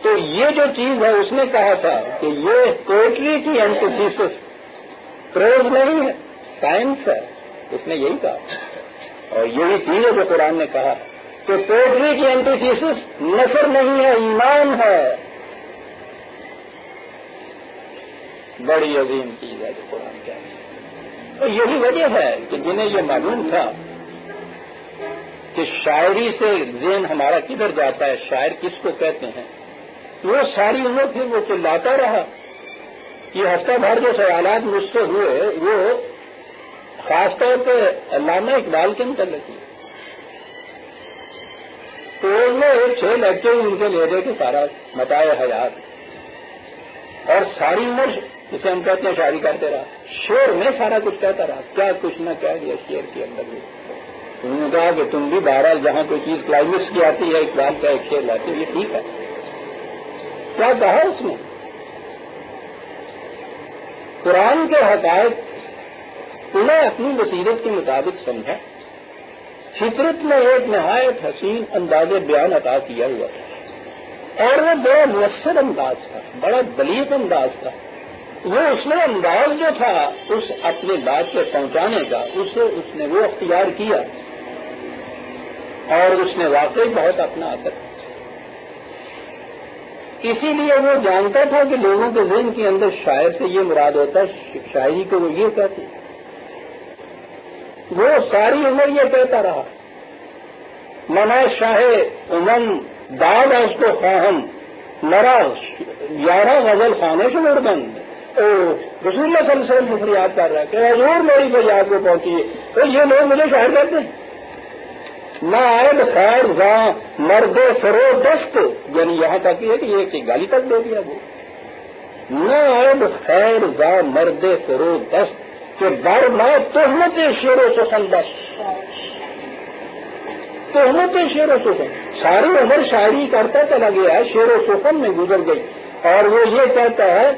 تو یہ جو چیز ہے اس نے کہا تھا کہ یہ پوئٹری کی اینٹیتھیسس پروز نہیں ہے، سائنس ہے، اس نے یہی کہا، اور یہی چیز ہے جو قرآن نے کہا کہ پوئٹری کی اینٹیتھیسس نثر نہیں ہے، ایمان ہے۔ بڑی عظیم چیز ہے جو قرآن کہتا ہے، اور یہی وجہ ہے کہ جنہیں یہ معلوم تھا کہ شاعری سے ذہن ہمارا کدھر جاتا ہے، شاعر کس کو کہتے ہیں، وہ ساری عمر پھر وہ چلاتا رہا۔ یہ ہفتہ بھر جو سوالات مجھ سے ہوئے وہ خاص طور پہ علامہ اقبال کے متعلق ہوئے، تو میں 6 لیکچر ان کے لے دے کے سارا متاع حیات، اور ساری عمر جسے ہم کہتے ہیں شاعری کرتے رہا، شعر میں سارا کچھ کہتا رہا، کیا کچھ نہ کہہ دیا شعر کے اندر بھی۔ انہوں نے کہا کہ تم بھی بہرحال جہاں کوئی چیز کلائمیکس کی آتی ہے اقبال کا ایک شعر لاتے، یہ ٹھیک ہے۔ کیا کہا اس نے؟ قرآن کے حقائق انہیں اپنی بصیرت کے مطابق سمجھا، فطرت میں ایک نہایت حسین انداز بیان عطا کیا ہوا تھا، اور وہ بڑا مؤثر انداز تھا، بڑا بلیغ انداز تھا۔ وہ اس میں انداز جو تھا اس اپنی بات سے پہنچانے کا، اس نے وہ اختیار کیا، اور اس نے واقعی بہت اپنا اثر۔ اسی لیے وہ جانتا تھا کہ لوگوں کے ذہن کے اندر شاعر سے یہ مراد ہوتا ہے، شاعری کو وہ یہ کہتے، وہ ساری عمر یہ کہتا رہا، منا شاہ امن داد اس کو خواہم مرا 11 غزل خانے سے مردن۔ رسول اللہ صلی اللہ علیہ وسلم سے فریاد کر رہا ہے کہ حضور میری فریاد کو پہنچیے، تو یہ لوگ مجھے شاعر کہتے ہیں۔ نہ عائد خیر زاں مرد فرو دست، یعنی یہاں تک یہ کہ یہ ایک گالی تک دے دیا وہ، نہ عائد خیر زاں مرد فرو دست کہ بار میں تہمت شعر و سخن بس، تہمت شعر و سخن، ساری عمر شاعری کرتا چلا گیا، شعر و سخن میں گزر گئی، اور وہ یہ کہتا ہے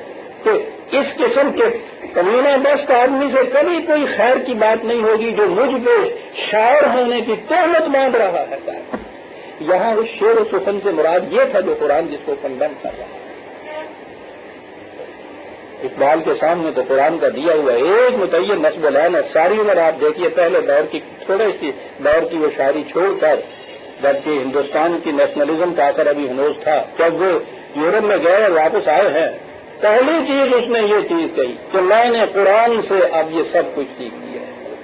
کہ اس قسم کے کمینہ دست آدمی سے کبھی کوئی خیر کی بات نہیں ہوگی جو مجھ پہ شاعر ہونے کی تہمت باندھ رہا ہے۔ یہاں اس شعر و سخن سے مراد یہ تھا جو قرآن جس کو کنڈم کر رہا ہے۔ اقبال کے سامنے تو قرآن کا دیا ہوا ایک متعین نصب العین ہے، ساری عمر آپ دیکھیے پہلے دور کی تھوڑے سی دور کی وہ شاعری چھوڑ کر، جبکہ ہندوستان کی نیشنلزم کا اثر ابھی ہنوز تھا، جب وہ یورپ میں گئے اور واپس آئے ہیں، پہلی چیز اس نے یہ چیز کہی کہ میں نے قرآن سے اب یہ سب کچھ سیکھ لیا ہے۔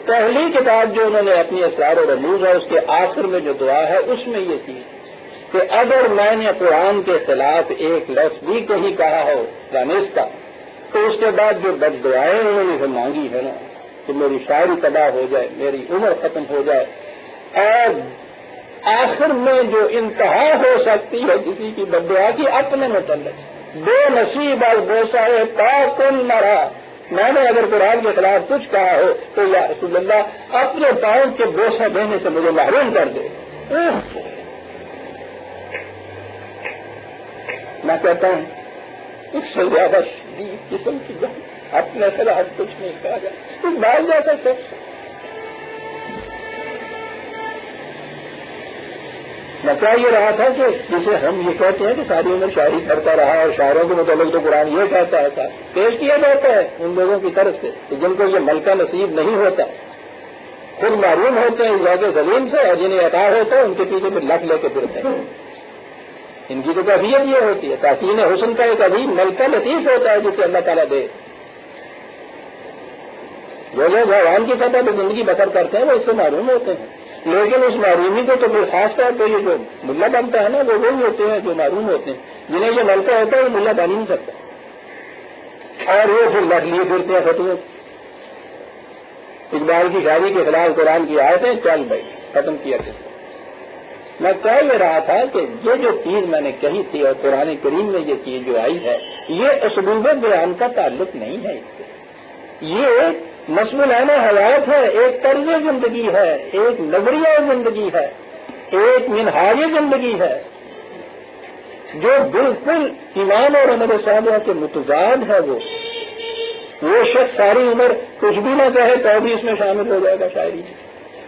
پہلی کتاب جو انہوں نے اپنی اسرار و رموز ہے اس کے آخر میں جو دعا ہے اس میں یہ چیز کہ اگر میں نے قرآن کے خلاف ایک لفظ بھی کہیں کہا ہو دانش کا، تو اس کے بعد جو بد دعائیں انہوں نے مانگی ہے نا کہ میری شاعری تباہ ہو جائے، میری عمر ختم ہو جائے، اور آخر میں جو انتہا ہو سکتی ہے کسی کی بد دعا کی اپنے متعلق، بے نصیب اور بوسائے پاکن مرا، میں نے اگر قرآن کے خلاف کچھ کہا ہو تو یا رسول اللہ اپنے پاؤں کے بوسہ دینے سے مجھے محروم کر دے۔ میں کہتا ہوں اس سے زیادہ شدید قسم کی بات اپنے خلاف کچھ نہیں کہا جائے، اس بات جیسا شخص میں کیا یہ رہا تھا کہ جسے ہم یہ کہتے ہیں کہ ساری عمر شاعری کرتا رہا اور شاعروں کے متعلق تو قرآن یہ کہتا ہے پیش کیا جاتا ہے ان لوگوں کی طرف سے کہ جن کو یہ ملکہ نصیب نہیں ہوتا، خود معروم ہوتے ہیں اعزاز زمین سے، اور جنہیں عطا ہوتا ہے ان کے پیچھے پھر لکھ لے کے پھرتے ہیں. ان کی تو کیفیت یہ ہوتی ہے تحسین حسن کا ایک عظیم ملکہ لطیف ہوتا ہے جسے اللہ تعالیٰ دے. جو لوگ عوام کی سطح پہ زندگی بسر کرتے ہیں وہ اس سے معروم ہوتے ہیں، لیکن اس معرومی کو تو پھر خاص طور پہ یہ جو ملا بنتا ہے نا وہ وہی ہوتے ہیں جو معروم ہوتے ہیں، جنہیں یہ ملکہ ہوتا ہے وہ ملا بن ہی نہیں سکتا، اور وہ پھر لکھ لیے پھرتے ہیں فتوے. اقبال کی شاعری کے خلاف قرآن کی آیتیں چل بھائی ختم کیا گیا. میں کہہ یہ رہا تھا کہ یہ جو چیز میں نے کہی تھی اور قرآن کریم میں یہ چیز جو آئی ہے یہ اسلوب بیان کا تعلق نہیں ہے اس سے، یہ نصب العین حیات ہے، ایک طرز زندگی ہے، ایک نظریہ زندگی ہے، ایک منہاج زندگی ہے جو بالکل ایمان اور عمل صالحہ کے متضاد ہے. وہ شخص ساری عمر کچھ بھی نہ کہے تو بھی اس میں شامل ہو جائے گا، شاعری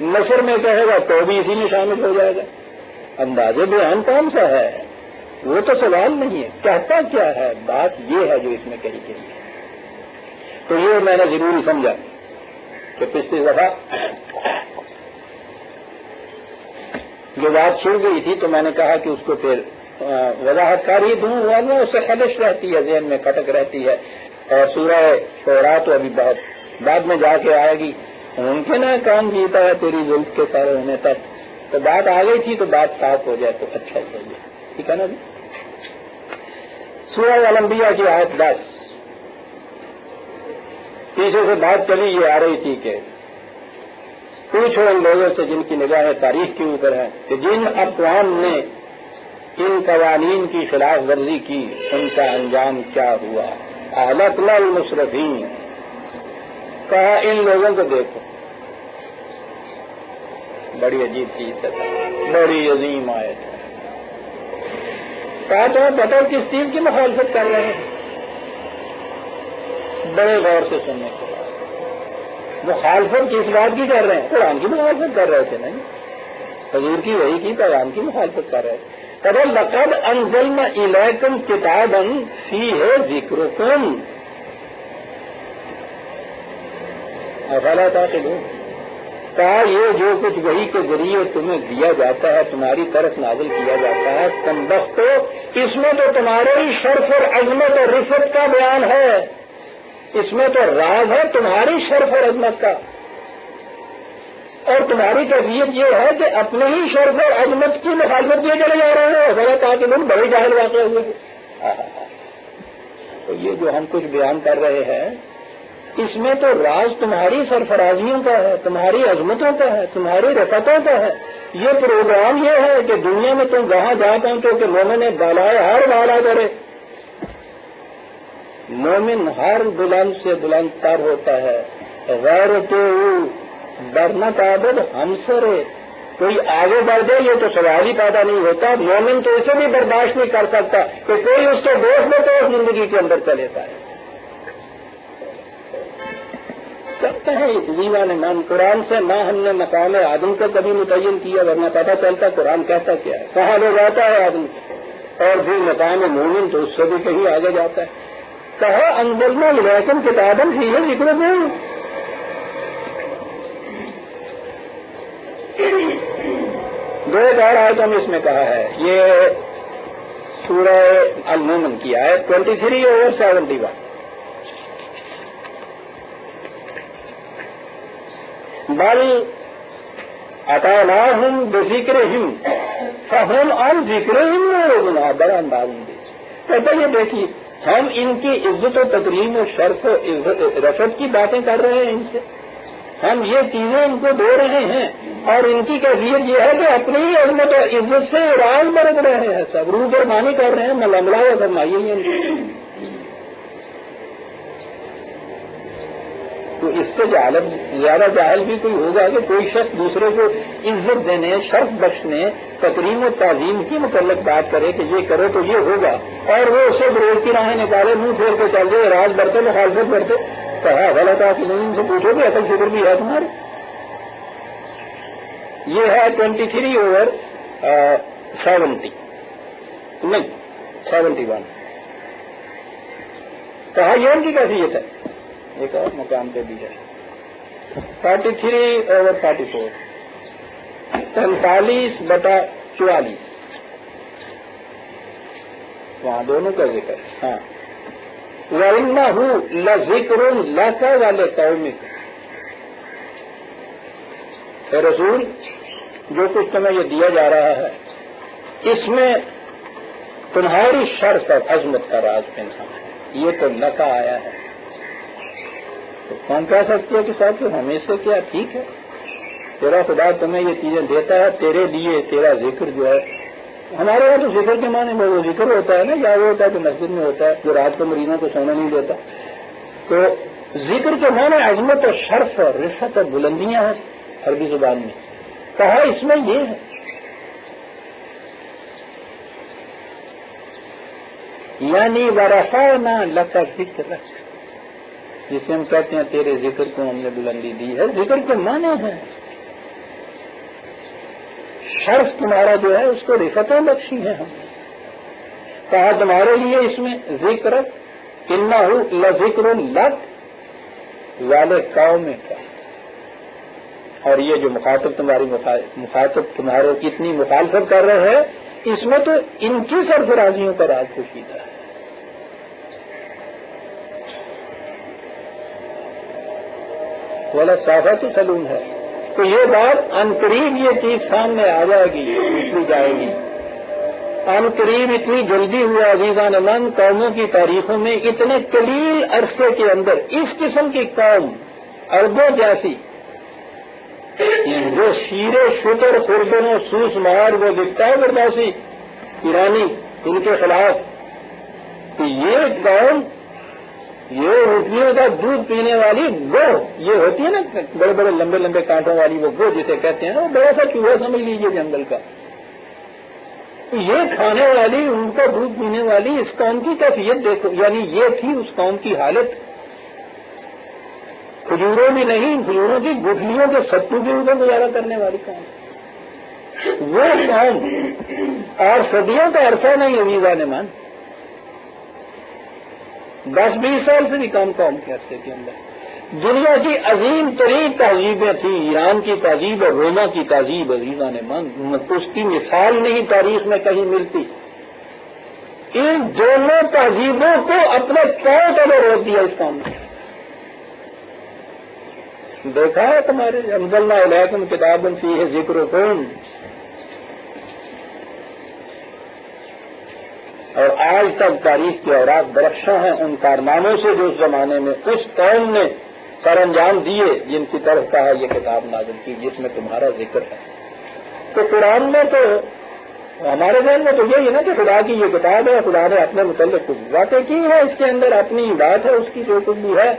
نثر میں کہے گا تو بھی اسی میں شامل ہو جائے گا. انداز بیان کون سا ہے وہ تو سوال نہیں ہے، کہتا کیا ہے، بات یہ ہے جو اس میں کہی گئی ہے. تو یہ میں نے ضروری سمجھا کہ پچھلی دفعہ جو بات چھوڑ گئی تھی تو میں نے کہا کہ اس کو پھر وضاحت کاری دوں، ورنہ اس سے خلش رہتی ہے، ذہن میں کھٹک رہتی ہے. اور سورہ شعراء تو ابھی بہت بعد میں جا کے آئے گی. ممکن ہے کام جیتا ہے تیری زلف کے سارے ہونے تک، تو بات آ گئی تھی تو بات صاف ہو جائے تو اچھا چاہیے، ٹھیک ہے نا جی. سورہ الانبیاء کی آیت 10 پیچھے سے بات چلی یہ آ رہی تھی کہ پوچھو ان لوگوں سے جن کی نگاہیں تاریخ کے اوپر ہیں کہ جن اقوام نے ان قوانین کی خلاف ورزی کی ان کا انجام کیا ہوا. اہلکنا المسرفین، کہا ان لوگوں کو دیکھو. بڑی عجیب چیز ہے، بڑی عظیم آیت ہے. کہا تمہیں پتہ کس چیز کی مخالفت کر رہے ہیں؟ بڑے غور سے سننے کے بعد مخالفت کس بات کی کر رہے ہیں؟ قرآن کی مخالفت کر رہے تھے. نہیں، حضور کی وحی کی پیغام کی مخالفت کر رہے تھے. لقد انزلنا الیکم کتابا فیہ ذکرکم افلا تعقلون. کہا یہ جو کچھ وحی کے ذریعے تمہیں دیا جاتا ہے، تمہاری طرف نازل کیا جاتا ہے، کمبختو اس میں تو تمہارے ہی شرف اور عظمت اور رفعت کا بیان ہے، اس میں تو راز ہے تمہاری شرف اور عظمت کا، اور تمہاری کیفیت یہ ہے کہ اپنے ہی شرف اور عظمت کی مخالفت کیے چلے جا رہے ہیں. غلط آ کے لوگ بڑے جاہل واقع ہوئے ہیں. تو یہ جو ہم کچھ بیان کر رہے ہیں اس میں تو راز تمہاری سرفرازیوں کا ہے، تمہاری عظمتوں کا ہے، تمہاری رفتوں کا ہے. یہ پروگرام یہ ہے کہ دنیا میں تم جہاں جا پہنچو کہ مومن بالائے ہر والا کرے. مومن ہر بلند سے بلند تر ہوتا ہے. غیر تو ڈرنا تعبد ہم سرے، کوئی آگے بڑھ جائے یہ تو سوال ہی پیدا نہیں ہوتا. مومن تو اسے بھی برداشت نہیں کر سکتا کہ کوئی اس کے دوست میں تو اس زندگی کے اندر چلے جائے. کہتے ہیں دیوان من قرآن سے نہ ہم نے مقام آدم کو کبھی متعین کیا، ورنہ پتہ چلتا قرآن کہتا کیا ہے، کہاں لے جاتا ہے آدم اور پھر مقام مومن تو اس سے بھی کہیں آگے جاتا ہے. کہا انزلنا الیکم کتابا فیہ ذکرکم. دو ایک اور آیتوں میں اس میں کہا ہے، یہ سورہ المومن کی آیت 23 اور 71. بل اتیناہم بذکرہم فہم عن ذکرہم معرضون. بڑا انداز میں کہتا یہ دیکھیے ہم ان کی عزت و تکریم و شرف و رفعت کی باتیں کر رہے ہیں، ان سے ہم یہ چیزیں ان کو دے رہے ہیں، اور ان کی کیفیت یہ ہے کہ اپنی ہی عظمت و عزت سے راز برت رہے ہیں، سب روح فرمانی کر رہے ہیں. ملاملہ و فرمائیے تو اس سے زیادہ جاہل بھی کوئی ہوگا کہ کوئی شخص دوسرے کو عزت دینے، شرف بخشنے، تکریم و تعظیم کی متعلق بات کرے کہ یہ کرو تو یہ ہوگا، اور وہ اسے بروز کی راہیں نکالے، منہ پھیر کے چل جائے، راز برتے مخالفت کرتے. کہا غلط آپ ان سے پوچھو کہ اصل فکر بھی ہے تمہارے. یہ ہے 23 اور 70 نہیں 71 کہا یہ ان کی کیفیت ہے. ایک اور مقام پہ بھی ہے 43/44 45/44 وہاں دونوں کا ذکر. ہاں وَإِنَّهُ لَذِكْرٌ لَكَ وَلِقَوْمِكَ. اے رسول جو کچھ تمہیں یہ دیا جا رہا ہے اس میں تمہاری شرف اور عظمت کا راز پنہاں ہے. یہ تو لکا آیا ہے تو کون کہہ سکتے ہے کہ صاحب ہمیں سے کیا ٹھیک ہے تیرا خدا تمہیں یہ چیزیں دیتا ہے تیرے لیے تیرا ذکر جو ہے. ہمارے یہاں تو ذکر کے معنی میں وہ ذکر ہوتا ہے نا یا وہ ہوتا ہے تو مسجد میں ہوتا ہے جو رات کو مریضوں کو سونا نہیں دیتا. تو ذکر کے معنی عظمت اور شرف اور رفعت اور بلندیاں ہیں عربی زبان میں. کہا اس میں یہ ہے یعنی ورفعنا لک ذکرک جسے ہم کہتے ہیں تیرے ذکر کو ہم نے بلندی دی ہے. ذکر کے معنی ہے شرف تمہارا جو ہے اس کو رفتیں بخشی ہیں ہم. کہا تمہارے لیے اس میں ذکر انہ لذکر لک ولقومک. اور یہ جو مخاطب تمہارے کتنی مخالفت کر رہے ہیں اس میں تو ان کی سرفرازیوں کا راز پوشیدہ ہے. صافت سلوم ہے تو یہ بات عنقریب یہ چیز سامنے آ جائے گی نکلی جائے گی. عنقریب اتنی جلدی ہوا عزیزان من قوموں کی تاریخوں میں اتنے قلیل عرصے کے اندر اس قسم کی قوم اربوں جیسی جو شیر شکر خوردن و سوس مار وہ دکھتا ہے برداشی ایرانی ان کے خلاف تو یہ قوم یہ اٹھنیوں کا دودھ پینے والی گو یہ ہوتی ہے نا بڑے بڑے لمبے لمبے کانٹوں والی وہ گو جسے کہتے ہیں وہ بڑا سا چوہا سمجھ لیجیے جنگل کا. یہ کھانے والی ان کا دودھ پینے والی اس قوم کی کیفیت دیکھو یعنی یہ تھی اس قوم کی حالت. کھجوروں بھی نہیں کھجوروں کی گٹھلیوں کے ستو کے اوپر گزارا کرنے والی قوم وہ قوم اور صدیوں کا عرصہ نہیں عزیزان مان 10-20 سال سے بھی کم قوم کے عرصے کے اندر دنیا کی عظیم ترین تہذیبیں تھیں. ایران کی تہذیب اور روما کی تہذیب عزیزان من اس کی مثال نہیں تاریخ میں کہیں ملتی. ان دونوں تہذیبوں کو اپنے پاؤں تلے روک دیا اس قوم نے. دیکھا ہے تمہارے انزلنا الیکم کتابا فیہ ذکرکم اور آج تک تاریخ کے اوراق درخشاں ہیں ان کارناموں سے جو اس زمانے میں اس قوم نے سر انجام دیے جن کی طرف کہا یہ کتاب نازل کی جس میں تمہارا ذکر ہے. تو قرآن میں تو ہمارے ذہن میں تو یہی ہے نا کہ خدا کی یہ کتاب ہے خدا نے اپنے متعلق کچھ باتیں کی ہے اس کے اندر اپنی بات ہے اس کی جو کچھ بھی ہے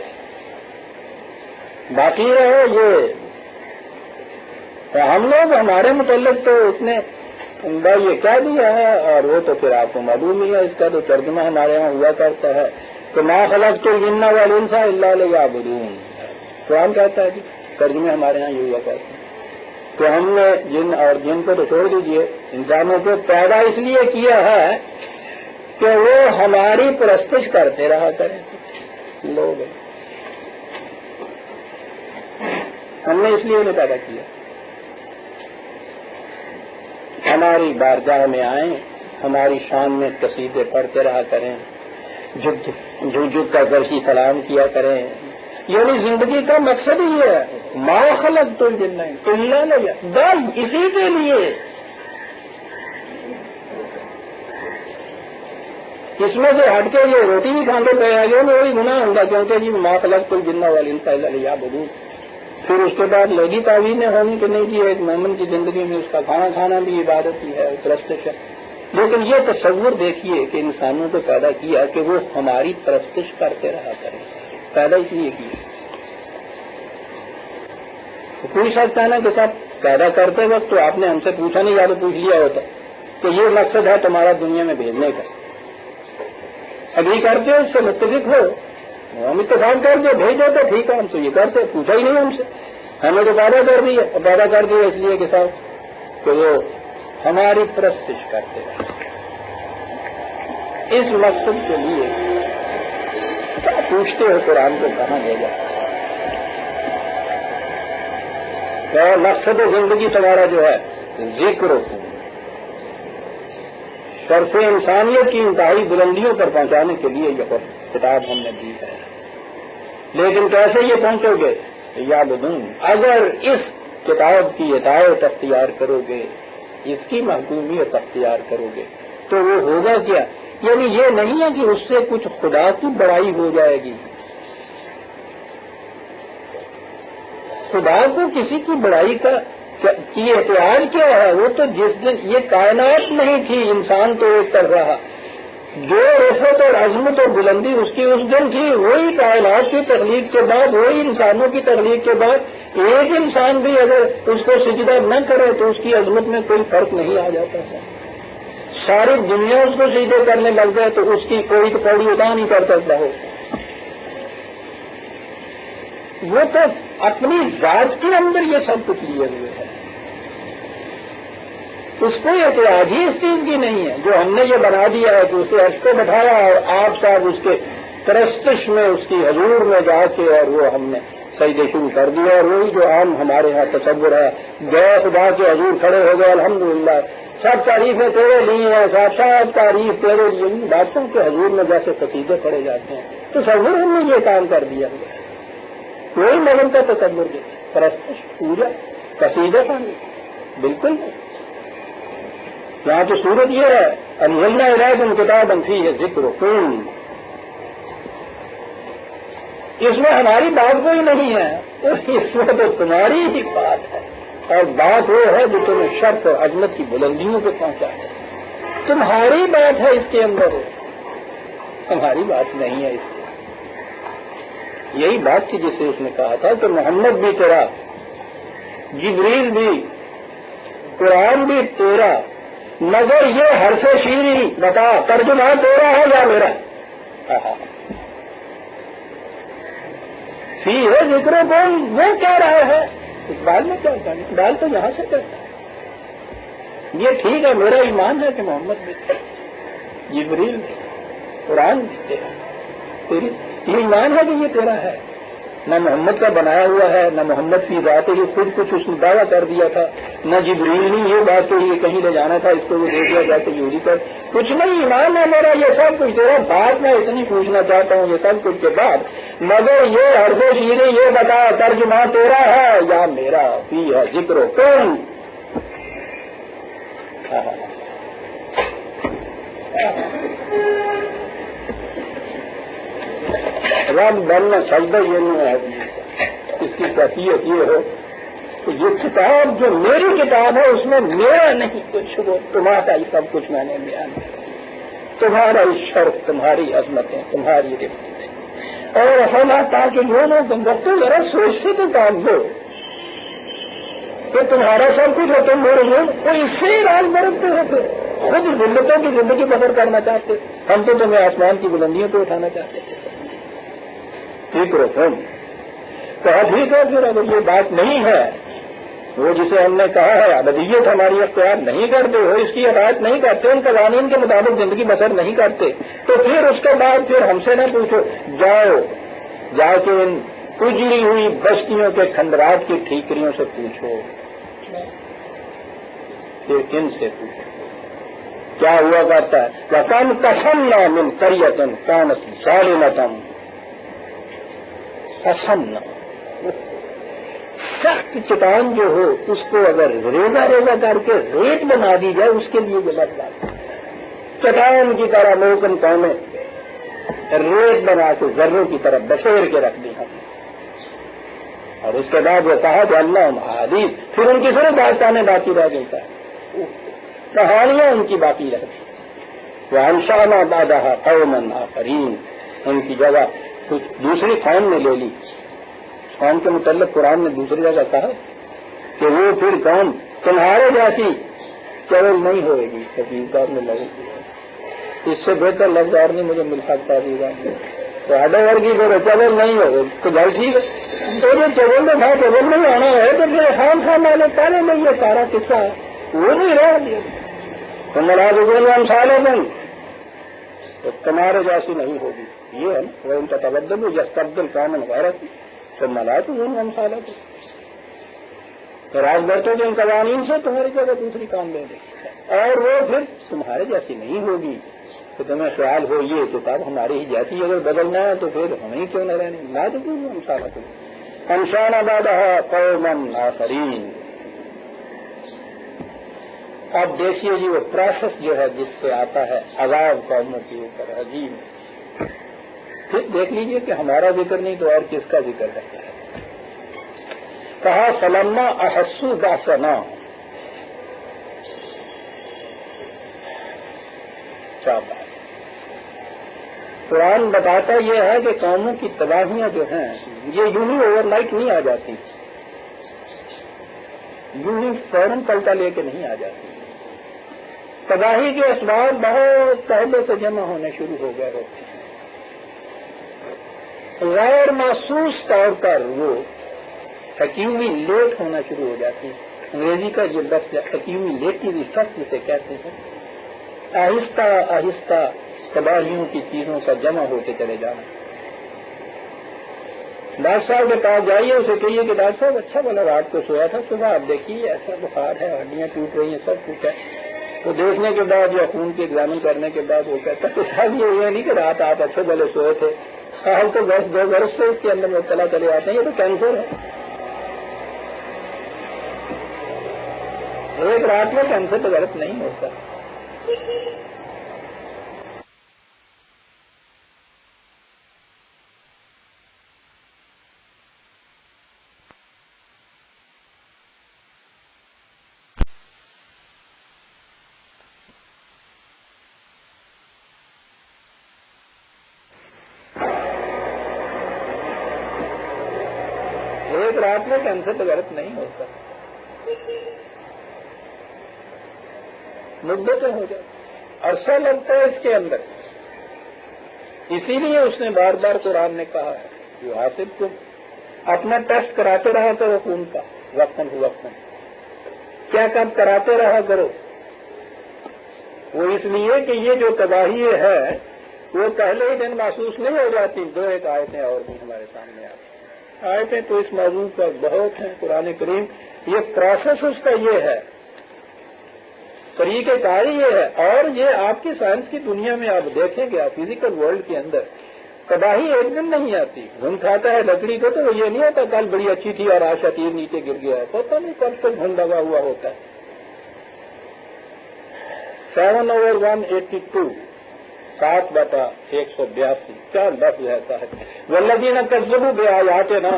باقی رہے یہ ہم لوگ ہمارے متعلق تو اس نے یہ کہہ دیا ہے اور وہ تو پھر آپ کو معلوم ہی ہے اس کا تو ترجمہ ہمارے یہاں ہوا کرتا ہے کہ ما خلقت الجن والانس الا لیعبدون. قرآن کہتا ہے جی ترجمے ہمارے یہاں یہ ہوا کرتے ہیں کہ ہم نے جن اور جن کو تو چھوڑ دیجیے انسانوں کو پیدا اس لیے کیا ہے کہ وہ ہماری پرستش کرتے رہا کریں. لوگ ہم نے اس لیے انہیں پیدا کیا ہماری بارگاہ میں آئیں ہماری شان میں قصیدے پڑھتے رہا کریں جھک کر درشی سلام کیا کریں. یعنی زندگی کا مقصد ہی ہے ما خلقت الجن الا لیعبدون بس اسی کے لیے. اس میں سے ہٹ کے یہ روٹی بھی کھانے پہ آ گئے وہی گناہ ہوگا کیونکہ جی ما خلقت الجن والانس الا لیعبدون. پھر اس کے بعد لگی تعویذیں ہونی کہ نہیں جی ایک مومن کی زندگی میں اس کا کھانا کھانا بھی عبادت ہی ہے پرستش ہے. لیکن یہ تصور دیکھیے کہ انسانوں کو پیدا کیا کہ وہ ہماری پرستش کرتے رہا کریں. پیدا اس لیے کیا کوئی شخص ہے نا کہ صاحب پیدا کرتے وقت تو آپ نے ہم سے پوچھا نہیں یا تو پوچھ لیا ہوتا کہ یہ مقصد ہے تمہارا دنیا میں بھیجنے کا. ابھی کرتے ہو اس سے متفق ہو ہم اتفاق کر دو بھیجو تو ٹھیک ہے ہم تو یہ کرتے پوچھا ہی نہیں ہم سے ہمیں تو پیدا کر دیا پیدا کر دیا اس لیے کہ صاحب کہ وہ ہماری پرستش کرتے رہے. اس مقصد کے لیے کیا پوچھتے ہو قرآن کو کہاں لے جاتا ہے؟ مقصد زندگی تمہارا جو ہے ذکر شرف انسانیت کی انتہائی بلندیوں پر پہنچانے کے لیے یہ کتاب ہم نے دی ہے. لیکن کیسے یہ پہنچو گے؟ یا بدون اگر اس کتاب کی اطاعت اختیار کرو گے، اس کی محکومیت اختیار کرو گے تو وہ ہوگا کیا؟ یعنی یہ نہیں ہے کہ اس سے کچھ خدا کی بڑائی ہو جائے گی. خدا کو کسی کی بڑائی کی احتیاج کیا ہے؟ وہ تو جس دن یہ کائنات نہیں تھی انسان تو ایک طرف رہا، جو رفعت اور عظمت اور بلندی اس کی اس دن تھی، وہی کائنات کی تخلیق کے بعد، وہی انسانوں کی تخلیق کے بعد ایک انسان بھی اگر اس کو سجدہ نہ کرے تو اس کی عظمت میں کوئی فرق نہیں آ جاتا ہے. ساری دنیا اس کو سجدے کرنے لگ جائے تو اس کی کوئی تو پوڑی ادا نہیں کر سکتا ہو. وہ تو اپنی ذات کے اندر یہ سب کچھ لیے ہوئے ہے، اس کو احتیاج ہی اس چیز کی نہیں ہے. جو ہم نے یہ بنا دیا ہے کہ اسے عرش کو بٹھایا اور آپ صاحب اس کے پرستش میں اس کی حضور میں جا کے اور وہ ہم نے سجدے شروع کر دیا، اور وہی جو عام ہمارے ہاں تصور ہے، گئے خدا کے حضور کھڑے ہو گئے الحمدللہ سب تعریفیں تیرے لیے ہیں، سب تعریف تیرے لیے. باتوں کے حضور میں جیسے قصیدے پڑے جاتے ہیں تصور ہم نے یہ کام کر دیا. کوئی مغل کا تصور نہیں، پرستش پوجا قصیدہ پانی بالکل نہیں. یہاں تو صورت یہ ہے انزلنا الیکم کتابا فیہ ذکرکم، اس میں ہماری بات کوئی نہیں ہے، اس میں تو تمہاری ہی بات ہے، اور بات وہ ہے جو تمہیں شرف اور عظمت کی بلندیوں پہ پہنچا ہے. تمہاری بات ہے اس کے اندر، ہماری بات نہیں ہے اس میں. یہی بات تھی جسے اس نے کہا تھا کہ محمد بھی تیرا، جبریل بھی، قرآن بھی تیرا، مگر یہ حرف شیری بتا ترجمہ تیرا ہے یا میرا؟ فی ہے ذکر کون، وہ کہہ رہا ہے اقبال میں کیا ہوتا ہے؟ اقبال تو یہاں سے کرتا ہے. یہ ٹھیک ہے میرا ایمان ہے کہ محمد بھی جبریل بھی قرآن بھی تیرا، تیری یہ ایمان ہے کہ یہ تیرا ہے. نہ محمد کا بنایا ہوا ہے، نہ محمد کی ذات ہی خود کچھ اس نے دعویٰ کر دیا تھا، نہ جبریل نے یہ بات کہ یہ کہیں لے جانا تھا اس کو وہ دے دیا جا کے یہودی پر کچھ نہیں. ایمان ہے میرا یہ سب کچھ تیرا. بات میں اتنی پوچھنا چاہتا ہوں یہ سب کچھ کے بعد، مگر یہ حرف شیریں یہ بتا ترجمہ تیرا ہے یا میرا؟ فی ہے ذکر کون. رب بننا سجدہ یہ نہیں ہے. اس کی کیفیت یہ ہو کہ یہ کتاب جو میری کتاب ہے اس میں میرا نہیں کچھ، وہ تمہارا ہی سب کچھ میں نے بیان کیا. تمہارا ہی شرف، تمہاری عظمتیں، تمہاری رفعتیں. اور ہونا تاکہ جو لوگ تم وقت ذرا سوچتے تو کام ہو کہ تمہارا سب کچھ ہو، تم میرے لوگ تو اس سے ہی راز برتتے ہوتے، خود ذلتوں کی زندگی بسر کرنا چاہتے. ہم تو تمہیں آسمان کی بلندیوں کو اٹھانا چاہتے تھے. ٹھیک رو تم کہا ٹھیک ہے پھر اگر یہ بات نہیں ہے، وہ جسے ہم نے کہا ہے ابدیت ہماری اختیار نہیں کرتے ہو، اس کی ہدایت نہیں کرتے، ان قوانین کے مطابق زندگی بسر نہیں کرتے، تو پھر اس کے بعد پھر ہم سے نہ پوچھو. جاؤ جا کے ان اجڑی ہوئی بستیوں کے کھنڈرات کی ٹھیکریوں سے پوچھو، پھر ان سے پوچھو کیا ہوا کرتا ہے. وَكَمْ قَسَمْنَا مِنْ قَرْيَةٍ كَانَتْ ظَالِمَةً. قسمنا سخت چٹان جو ہو اس کو اگر ریزہ ریزہ کر کے ریت بنا دی جائے اس کے لیے یہ بات چٹان کی طرح موکن قومیں ریت بنا کے ذروں کی طرح بسیر کے رکھ دی ہم. اور اس کے بعد وہ کہا کہ اللہ حدیث، پھر ان کی صرف داستانیں باقی رہ گئی ہے، کہانیاں ان کی باقی رہ گئی. وَأَنشَأْنَا بَعْدَهَا قَوْمًا آخَرِينَ، ان کی جگہ کچھ دوسری قوم نے لے لی. قوم کے متعلق قرآن نے دوسری جگہ کہا کہ وہ پھر قوم تمہارے جیسی چرل نہیں ہوئے گی، حقیقت میں لگے گی. اس سے بہتر لفظ اور نہیں مجھے مل سکتا تو آڈر ورگی پھر چرل نہیں ہوگی تو گھر ٹھیک ہے. تو یہ چرل میں تھا چرل نہیں آنا ہے تو پھر خام والے پہلے میں یہ سارا قصہ وہ نہیں رہ دیا تم ملازمین ہم سالوں تو تمہارے جیسی نہیں ہوگی. یہ ہے وہ ان کا تبدل جس تبدل کامن غیرت تو ملازمین ہم سالوں راج برتوں کے ان قوانین سے تمہاری جگہ دوسری کام لے دے اور وہ پھر تمہارے جیسی نہیں ہوگی. تو تمہیں خیال ہو یہ کتاب ہماری ہی جیسی اگر بدلنا ہے تو پھر ہمیں کیوں نہ رہنے. لازمین ہم سالوں انشان آبادہ قوما آخرین. اب دیکھیے جی وہ پروسیس جو ہے جس سے آتا ہے عذاب قوموں کے اوپر عظیم. پھر دیکھ لیجئے کہ ہمارا ذکر نہیں تو اور کس کا ذکر کرتا ہے. کہا فلما احسوا باسنا. قرآن بتاتا یہ ہے کہ قوموں کی تباہیاں جو ہیں یہ یوں ہی اوور نائٹ نہیں آ جاتی, یوں ہی فوراً پلٹا لے کے نہیں آ جاتی. تباہی کے اسباب بہت پہلے سے جمع ہونے شروع ہو گئے ہوتے ہیں. غیر محسوس طور پر وہ حکیمی لیٹ ہونا شروع ہو جاتی ہے. انگریزی کا جو لفظ حکیمی لیٹی ریفرٹ جسے کہتے ہیں, آہستہ آہستہ تباہیوں کی چیزوں کا جمع ہوتے چلے جانا. ڈاکٹر صاحب کے پاس جائیے, اسے کہیے کہ ڈاکٹر صاحب اچھا بولا رات کو سویا تھا, صبح آپ دیکھیے ایسا بخار ہے, ہڈیاں ٹوٹ رہی ہیں, سب کچھ ہے. تو دیکھنے کے بعد یا خون کی ایگزامن کرنے کے بعد وہ کہتا ہے صاحب یہ نہیں کہ رات آپ اچھے بھلے سوئے تھے, حال تو 10-2 برس سے اس کے اندر مبتلا چلے آتے ہیں, یہ تو کینسر ہے. ایک رات میں کینسر تو غلط نہیں ہوتا. ایک رات میں کینسر تو غلط نہیں ہوتا, مدتیں ہو جاتی, عرصہ لگتا ہے اس کے اندر. اسی لیے اس نے بار بار قرآن نے کہا ہے جو حاصل تم اپنا ٹیسٹ کراتے رہا کرو خون کا وقتاً فوقتاً, کیا کام کراتے رہا کرو. وہ اس لیے کہ یہ جو تباہی ہے وہ پہلے ہی دن محسوس نہیں ہو جاتی. 2 آیتیں اور بھی ہمارے سامنے آتی. آیتیں تو اس موضوع پر بہت ہیں. قرآن کریم یہ پروسیس اس کا یہ ہے, طریقہ کار یہ ہے. اور یہ آپ کی سائنس کی دنیا میں آپ دیکھیں گے, آپ فزیکل ورلڈ کے اندر تباہی ایک دن نہیں آتی. گھن کھاتا ہے لکڑی کو تو وہ یہ نہیں ہوتا کل بڑی اچھی تھی اور آج شتیر نیچے گر گیا ہے, پتہ نہیں کب تک گھن لگا ہوا ہوتا ہے. 7/182 7/182 کیا لفظ ایسا ہے. والذین کذبوا بآیاتنا,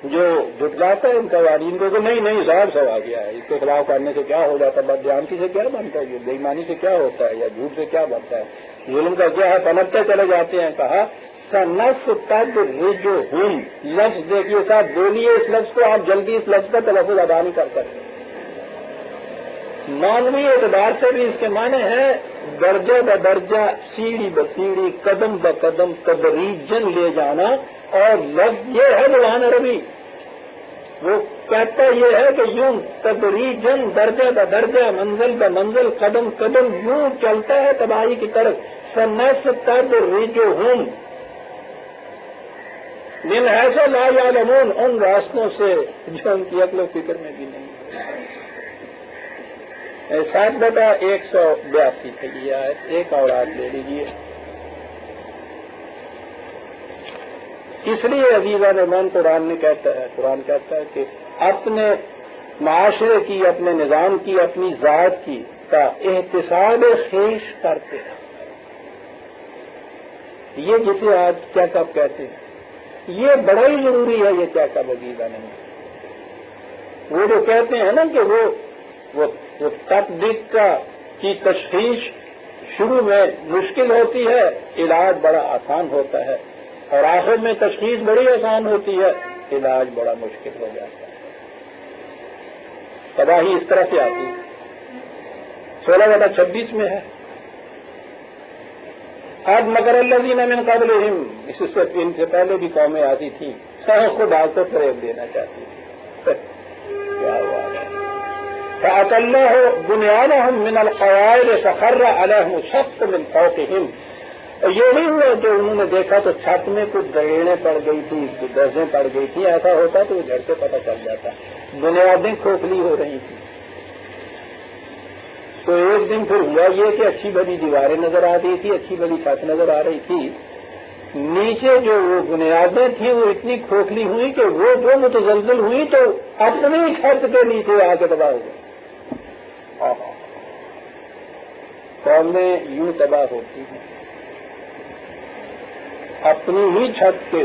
جو جھٹلاتا ہے ان قوانین کو کہ نہیں ظاہر سو آ گیا ہے, اس کے خلاف کرنے سے کیا ہو جاتا ہے, بددیانتی سے کیا بنتا ہے, یہ بے ایمانی سے کیا ہوتا ہے, یا جھوٹ سے کیا بنتا ہے, ظلم کا کیا ہے, پنپتے چلے جاتے ہیں. کہا سنستدرجہم, لفظ دیکھیے صاحب, بولیے اس لفظ کو, آپ جلدی اس لفظ کا تلفظ ادا نہیں کر سکتے. معنوی اعتبار سے بھی اس کے معنی ہے درجہ بدرجہ, سیڑھی بسیڑھی, قدم بقدم, تدریجن لے جانا. اور لفظ یہ ہے زبان عربی, وہ کہتا یہ ہے کہ یوں تدریجن, درجہ بدرجہ, منزل بمنزل, قدم قدم یوں چلتا ہے تباہی کی طرف. سنستدرجہم من حیث لا یعلمون, ان راستوں سے جو ان کی عقل و فکر میں بھی نہیں. 7/182 ہے یہ آیت. ایک اور آیت لے لیجیے. اس لیے عزیزان من قرآن نے کہتا ہے, قرآن کہتا ہے کہ اپنے معاشرے کی, اپنے نظام کی, اپنی ذات کی کا احتساب خیش کرتے ہیں. یہ جسے آج کیا کب کہتے ہیں, یہ بڑا ہی ضروری ہے. یہ کیا کب عزیزان من, وہ جو کہتے ہیں نا کہ وہ تطبیق کی تشخیص شروع میں مشکل ہوتی ہے, علاج بڑا آسان ہوتا ہے, اور آخر میں تشخیص بڑی آسان ہوتی ہے, علاج بڑا مشکل ہو جاتا ہے. تباہی اس طرح سے آتی ہے. 16/26 میں ہے اب مکر الذین من قبلہم, اس سے ان سے پہلے بھی قومیں آتی تھیں, خود ڈال کر فریب دینا چاہتی تھی. کیا ہوا ہے فَأَتَلَّهُ بُنْيَانَهُمْ مِنَ الْقَوَاعِدِ فَخَرَّ عَلَيْهِمُ السَّقْفُ مِنْ فَوْقِهِمْ. اور یہ نہیں ہوا جو انہوں نے دیکھا تو چھت میں کچھ دریڑیں پڑ گئی تھی، کچھ درزیں پڑ گئی تھی، ایسا ہوتا تو گھر سے پتہ چل جاتا، بنیادیں کھوکھلی ہو رہی تھیں. تو ایک دن پھر ہوا یہ کہ اچھی بڑی دیواریں نظر آ رہی تھی، اچھی بڑی چھت نظر آ رہی تھی، نیچے جو وہ بنیادیں تھیں وہ اتنی کھوکھلی ہوئی کہ وہ جو متزلزل ہوئی تو اپنی چھت کے نیچے آ کے تباہ ہو گئی. قومیں یوں تباہ ہوتی ہیں، اپنی ہی چھت کے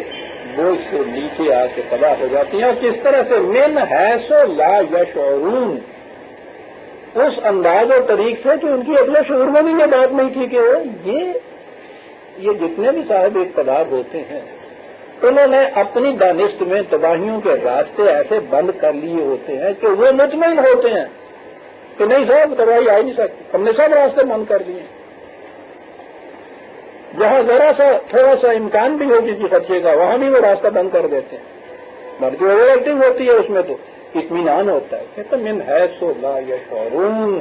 بوجھ سے نیچے آ کے تباہ ہو جاتی ہیں. اور کس طرح سے من حیث لا یشعرون، اس انداز و طریق سے کہ ان کی اپنے شعور میں بھی یہ بات نہیں تھی کہ یہ جتنے بھی صاحب اقتدار ہوتے ہیں انہوں نے اپنی دانست میں تباہیوں کے راستے ایسے بند کر لیے ہوتے ہیں کہ وہ مطمئن ہوتے ہیں کہ نہیں صاحب تباہی آ نہیں سکتی، ہم نے سب راستے بند کر دیے. جہاں ذرا سا تھوڑا سا امکان بھی ہو کسی خدشے کا وہاں بھی وہ راستہ بند کر دیتے ہیں. مرضی اوور ایکٹنگ ہوتی ہے اس میں تو اطمینان ہوتا ہے کہ من حیث لا یشعرون،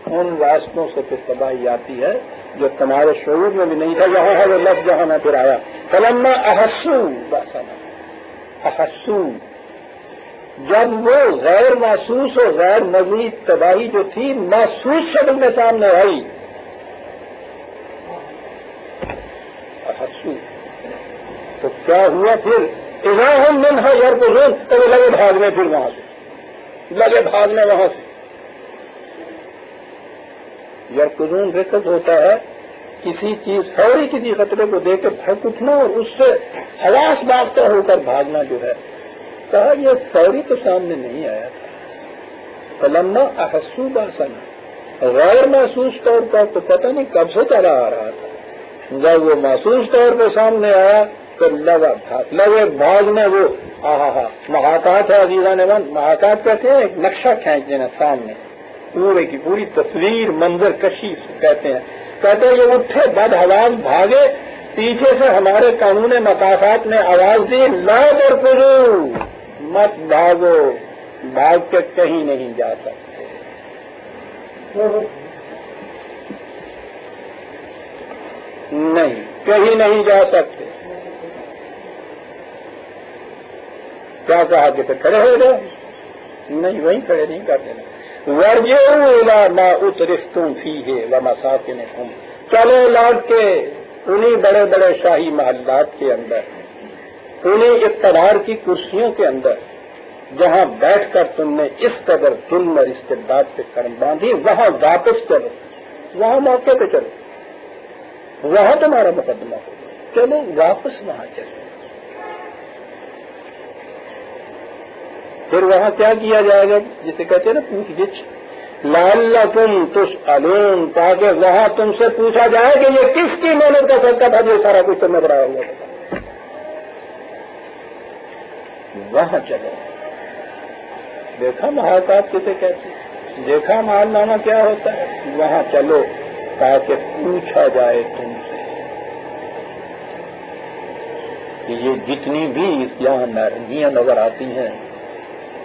ان راستوں سے پھر تباہی آتی ہے جو تمہارے شعور میں بھی نہیں تھا. یہاں ہے وہ لفظ جہاں میں پھر آیا فلما احسوا باسنا، احسوا، جب وہ غیر محسوس اور غیر مزید تباہی جو تھی محسوس شکل میں سامنے آئی، احسوا، تو کیا ہوا پھر اذا هم منها يركضون، تو وہ لگے بھاگنے، پھر وہاں سے لگے بھاگنے وہاں سے. یرکضون رکض ہوتا ہے کسی چیز فوری کسی خطرے کو دیکھ کر بھڑک اٹھنا اور اس سے حواس باختہ ہو کر بھاگنا جو ہے. کہا یہ فوری تو سامنے نہیں آیا تھا. فلما احسوا باسنا، غیر محسوس طور پر تو پتہ نہیں کب سے چلا آ رہا تھا، جب وہ محسوس طور پہ سامنے آیا تو لگے بھاگنے. وہ محاکات ہے عزیزان من، محاکات کہتے ہیں ایک نقشہ کھینچ دینا سامنے، پورے کی پوری تصویر منظر کشی کہتے ہیں. کہتے ہیں یہ اٹھے بد حواس بھاگے، پیچھے سے ہمارے قانون مقافات نے آواز دی لا ترکضوا، مت بھاگو، بھاگ کے کہیں نہیں جا سکتے. نہیں، کہیں نہیں جا سکتے. کیا کہا کہ کھڑے ہو جاؤ؟ نہیں، وہیں کھڑے نہیں کرتے. وَارْجِعُوا إِلَىٰ مَا أُتْرِفْتُمْ فِيهِ وَمَسَاكِنِكُمْ، چلو لوٹ کے انہی بڑے بڑے شاہی محلات کے اندر، انہی اقتدار کی کرسیوں کے اندر جہاں بیٹھ کر تم نے اس قدر ظلم اور استبداد سے کرم باندھی، وہاں واپس چلو، وہاں موقع پہ چلو، وہاں تمہارا مقدمہ ہو، چلو واپس وہاں چلو. پھر وہاں کیا کیا جائے گا جسے کہتے ہیں نا پوچھ گچھ، لعلکم تسألون، تاکہ وہاں تم سے پوچھا جائے کہ یہ کس کی محنت کا صدقہ تھا جو سارا کچھ تم نے بنایا ہوا تھا. وہاں چلو. دیکھا محاکات کسے کہتے ہیں، دیکھا مال نامہ کیا ہوتا ہے، وہاں چلو تاکہ پوچھا جائے تم سے کہ یہ جتنی بھی یہاں نارنگیاں نظر آتی ہیں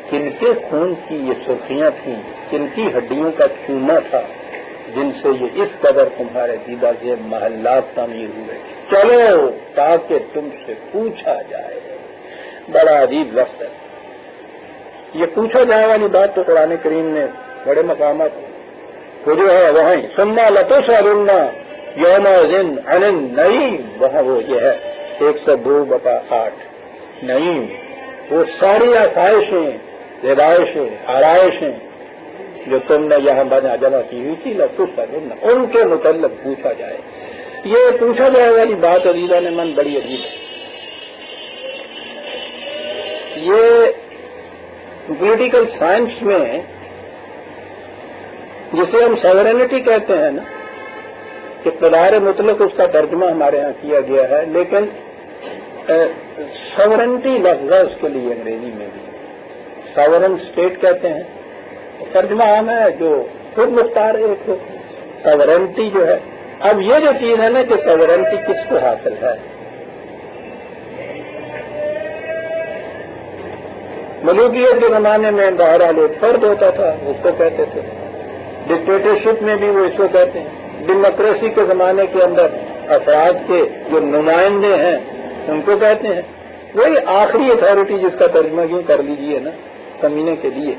کن کے خون کی یہ سرخیاں تھیں، کن کی ہڈیوں کا چونا تھا جن سے یہ اس قدر تمہارے دیدہ سے محلات تعمیر ہوئے. چلو تاکہ تم سے پوچھا جائے. بڑا عجیب لفظ ہے یہ پوچھا جائے والی بات. تو قرآن کریم میں بڑے مقامات وہ جو ہے وہیں ثم لتسألن یومئذ عن النعیم، وہاں وہ یہ ہے 102/8 نعیم، وہ ساری آسائشیں، زیبائشیں، آرائشیں جو تم نے یہاں بنا جمع کی ہوئی تھی لتسألن، ان کے متعلق پوچھا جائے. یہ پوچھا جائے والی بات عزیزان من بڑی عجیب ہے. یہ پولیٹیکل سائنس میں جسے ہم ساورینٹی کہتے ہیں نا، اقتدار مطلق اس کا ترجمہ ہمارے ہاں کیا گیا ہے، لیکن ساورینٹی لفظ ہے اس کے لیے انگریزی میں بھی ساورن اسٹیٹ کہتے ہیں. ترجمہ عام ہے جو خود مختار ہے. ایک ساورینٹی جو ہے، اب یہ جو چیز ہے نا کہ ساورینٹی کس کو حاصل ہے، ملوکیت کے زمانے میں بہرحال ایک فرد ہوتا تھا، اس کو کہتے تھے، ڈکٹیٹرشپ میں بھی وہ اس کو کہتے ہیں، ڈیموکریسی کے زمانے کے اندر افراد کے جو نمائندے ہیں ان کو کہتے ہیں، وہی آخری اتھارٹی جس کا ترجمہ یوں کر لیجیے نا سمجھنے کے لیے۔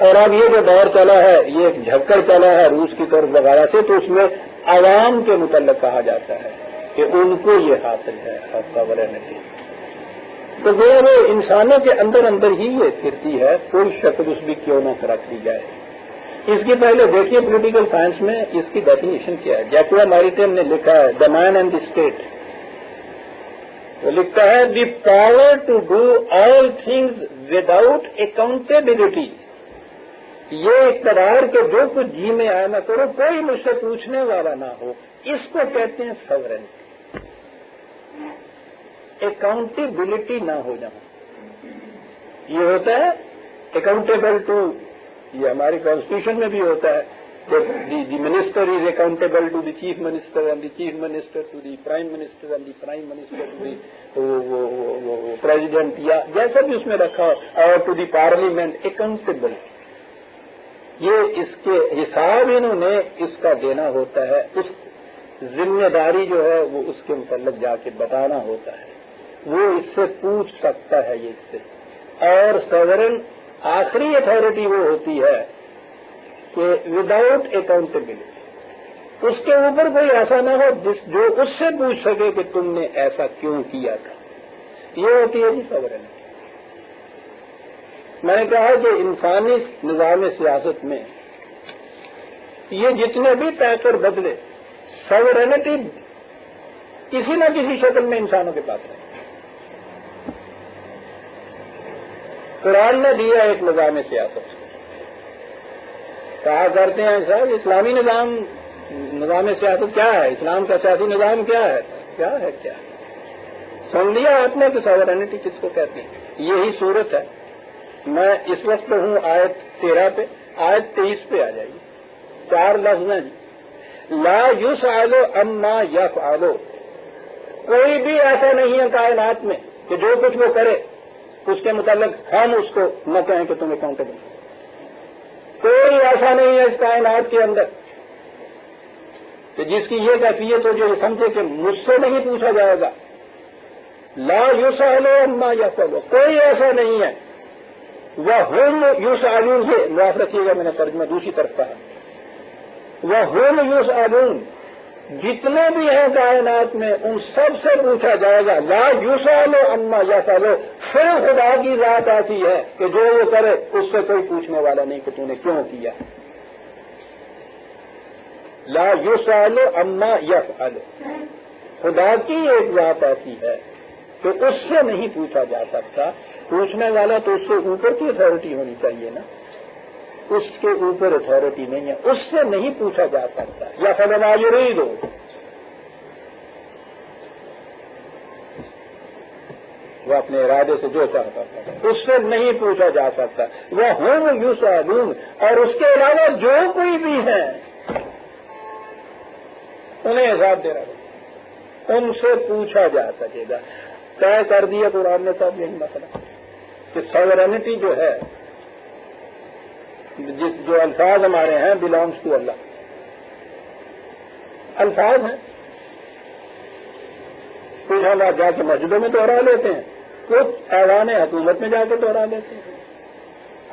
اور اب یہ جو دور چلا ہے، یہ ایک جھکڑ چلا ہے روس کی طرف وغیرہ سے، تو اس میں عوام کے متعلق کہا جاتا ہے کہ ان کو یہ حاصل ہے ساورینٹی۔ تو وہ انسانوں کے اندر اندر ہی یہ پھرتی ہے، کوئی شکل اس بھی کیوں نہ رکھ دی جائے۔ اس کی پہلے دیکھیے پولیٹیکل سائنس میں اس کی ڈیفینیشن کیا ہے۔ جیکوا میریٹم نے لکھا ہے دا مین اینڈ دی اسٹیٹ، وہ لکھتا ہے the power to do all things without accountability, یہ اقتدار کہ جو کچھ جی میں آیا نہ کرو، کوئی مجھ سے پوچھنے والا نہ ہو، اس کو کہتے ہیں ساورینٹی۔ اکاؤنٹیبلٹی نہ ہو جانا، یہ ہوتا ہے اکاؤنٹیبل ٹو، یہ ہماری کانسٹیٹیوشن میں بھی ہوتا ہے، the minister is accountable to the chief minister and the chief minister to the prime minister and the prime minister to the president, یا جیسا بھی اس میں رکھا، اور ٹو دی پارلیمنٹ اکاؤنٹیبل۔ یہ اس کے حساب انہوں نے اس کا دینا ہوتا ہے، اس ذمہ داری جو ہے وہ اس کے متعلق جا کے بتانا ہوتا ہے، وہ اس سے پوچھ سکتا ہے یہ اس سے۔ اور سورن آخری اتھارٹی وہ ہوتی ہے کہ وداؤٹ اکاؤنٹیبلٹی، اس کے اوپر کوئی ایسا نہ ہو جو اس سے پوچھ سکے کہ تم نے ایسا کیوں کیا تھا، یہ ہوتی ہے جی سورینٹی۔ میں نے کہا کہ انسانی نظام سیاست میں یہ جتنے بھی پیکر بدلے، سورینٹی کسی نہ کسی شکل میں انسانوں کے پاس ہے۔ قرآن نے دیا ایک نظام سیاست، کہا کرتے ہیں صاحب اسلامی نظام سیاست کیا ہے، اسلام کا سیاسی نظام کیا ہے، کیا ہے کیا ہے؟ سن لیا آپ نے کہ ساورینٹی کس کو کہتے ہیں؟ یہی صورت ہے۔ میں اس وقت ہوں آیت 13 پہ، آیت 23 پہ آ جائیے، 4 لفظ ہیں جی، لا یسأل عما یفعل، کوئی بھی ایسا نہیں ہے کائنات میں کہ جو کچھ وہ کرے اس کے متعلق ہم اس کو نہ کہیں کہ تم اکاؤنٹیبل، کوئی ایسا نہیں ہے اس کائنات کے اندر کہ جس کی یہ کیفیت ہو جو یہ سمجھے کہ مجھ سے نہیں پوچھا جائے گا۔ لا یسأل عما یفعل، کوئی ایسا نہیں ہے۔ وَهُمْ يُسْأَلُونَ، سے معاف رکھیے گا، میں نے ترجمہ دوسری طرف کہا، وَهُمْ يُسْأَلُونَ، جتنے بھی ہیں کائنات میں ان سب سے پوچھا جائے گا۔ لا یسأل عما یفعل، صرف خدا کی ذات ایسی ہے کہ جو وہ کرے اس سے کوئی پوچھنے والا نہیں کہ تو نے کیوں کیا۔ لا یسأل عما یفعل، خدا کی ایک ذات ایسی ہے کہ اس سے نہیں پوچھا جا سکتا، پوچھنے والا تو اس سے اوپر کی اتھارٹی ہونی چاہیے نا، اس کے اوپر اتھارٹی نہیں ہے، اس سے نہیں پوچھا جا سکتا۔ یا فلما یرید، وہ اپنے ارادے سے جو چاہتا تھا اس سے نہیں پوچھا جا سکتا۔ وَهُمْ يُسْأَلُونَ، اور اس کے علاوہ جو کوئی بھی ہے انہیں حساب دے رہا ہے، ان سے پوچھا جا سکے گا۔ طے کر دیا قرآن نے صاحب یہی مسئلہ کہ ساورینٹی جو ہے، جو الفاظ ہمارے ہیں بلانگس ٹو اللہ، الفاظ ہیں، کچھ ہم جا کے مسجدوں میں دوہرا لیتے ہیں، کچھ ایوان حکومت میں جا کے دوہرا لیتے ہیں،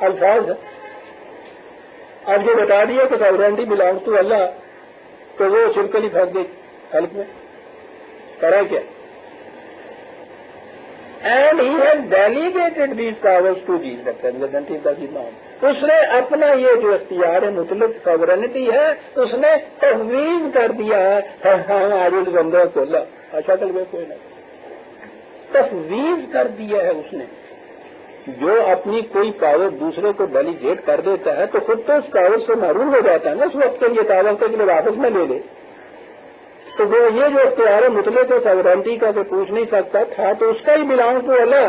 الفاظ ہیں۔ اب جو بتا دیا کہ ساورینٹی بلانگس ٹو اللہ، تو وہ سمپلی پھنس گئی حلق میں، کرا کیا؟ And he has delegated these powers to these representatives of the Imam. اس نے اپنا یہ جو اختیار مطلق ساورینٹی ہے اس نے تفویض کر دیا ہے، ہاں آج بندہ کھولا اچھا کل میں کوئی نہیں، تفویض کر دیا ہے اس نے۔ جو اپنی کوئی پاور دوسرے کو ڈیلیگیٹ کر دیتا ہے تو خود تو اس پاور سے محروم ہو جاتا ہے نا، اس وقت کے لیے پاور کے لیے واپس نہ لے لے، تو وہ یہ جو اختیار مطلق ہے ساورینٹی کا کہ پوچھ نہیں سکتا تھا تو اس کا ہی بلانگ ٹو اللہ،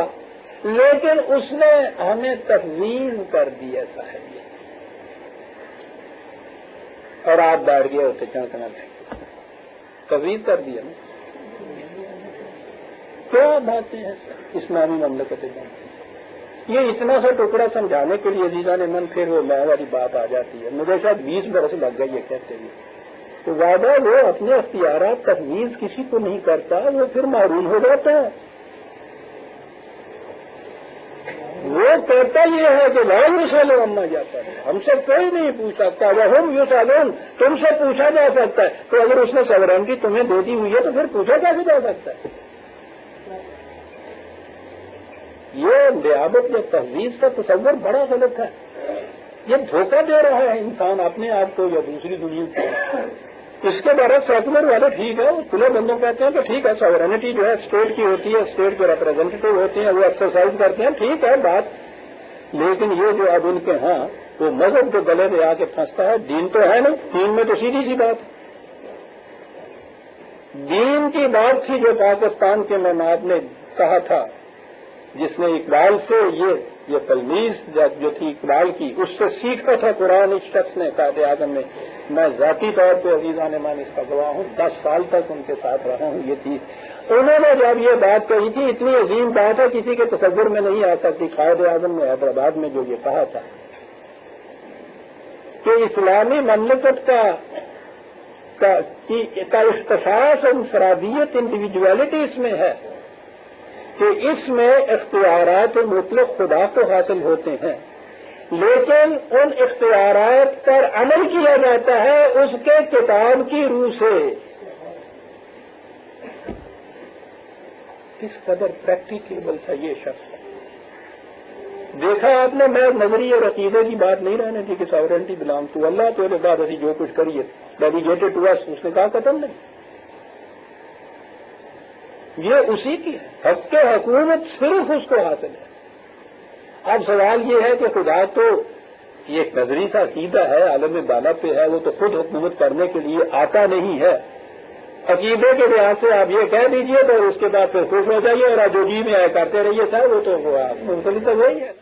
لیکن اس نے ہمیں تفویض کر دیا صاحب، اور آپ بیٹھ گئے ہوتے چونکنا تفویض کر دیا نا۔ کیا باتیں ہیں اسلامی مملکت میں، یہ اتنا سا ٹکڑا سمجھانے کے لیے عزیزان من پھر وہ میں والی بات آ جاتی ہے. مجھے شاید 20 برس لگ گئی یہ کہتے ہوئے. تو وعدہ وہ اپنے اختیارات تفویض کسی کو نہیں کرتا، وہ پھر معروم ہو جاتا ہے. وہ کہتا یہ ہے کہ لا یسأل عما یفعل، ہم سے کوئی نہیں پوچھ سکتا. وہم یسألون، تم سے پوچھا جا سکتا ہے. تو اگر اس نے سورینٹی تمہیں دے دی ہوئی ہے تو پھر پوچھا کیسے جا سکتا ہے؟ یہ نیابت یا تفویض کا تصور بڑا غلط ہے. یہ دھوکہ دے رہا ہے انسان اپنے آپ کو یا دوسری دنیا کو. اس کے بارے سیکولر والے ٹھیک ہے، کھلے بندوں کہتے ہیں کہ ٹھیک ہے سورینٹی جو ہے اسٹیٹ کی ہوتی ہے، اسٹیٹ کے ریپرزینٹیٹو ہوتے ہیں، وہ ایکسرسائز کرتے ہیں، ٹھیک ہے بات. لیکن یہ جو اب ان کے ہاں وہ مذہب کے گلے میں آ کے پھنستا ہے. دین تو ہے نا، دین میں تو سیدھی سی بات. دین کی بات تھی جو پاکستان کے مماد نے کہا تھا، جس نے اقبال سے یہ تلمیذ جو تھی اقبال کی، اس سے سیکھا تھا قرآن اس شخص نے، قائد اعظم نے. میں ذاتی طور پہ عزیزان من اس کا گواہ ہوں، 10 سال تک ان کے ساتھ رہا ہوں. یہ تھی انہوں نے جب یہ بات کہی تھی، اتنی عظیم بات ہے کسی کے تصور میں نہیں آ سکتی. قائد اعظم نے حیدرآباد میں جو یہ کہا تھا کہ اسلامی مملکت کا اختصاص انفرادیت انڈیویجویلٹی اس میں ہے کہ اس میں اختیارات مطلق خدا کو حاصل ہوتے ہیں، لیکن ان اختیارات پر عمل کیا جاتا ہے اس کے کتاب کی روح سے. کس قدر پریکٹیکیبل تھا یہ شخص. دیکھا آپ نے، میں نظری اور عقیدے کی بات نہیں رہنے تھی کہ ساورنٹی بلانگ ٹو اللہ، تو یہ بات ابھی جو کچھ کریے ڈیلیگیٹڈ ٹو اس، اس نے کہا قتل نہیں. یہ اسی کی ہے، حق کے حکومت صرف اس کو حاصل ہے. اب سوال یہ ہے کہ خدا تو یہ ایک نظری سا عقیدہ ہے، عالم بالا پہ ہے، وہ تو خود حکومت کرنے کے لیے آتا نہیں ہے. عقیدے کے لحاظ سے آپ یہ کہہ دیجئے تو اس کے بعد پھر خوش ہو جائیے اور جو جی میں کرتے رہیے صاحب، وہ تو منفرد تو وہی ہے.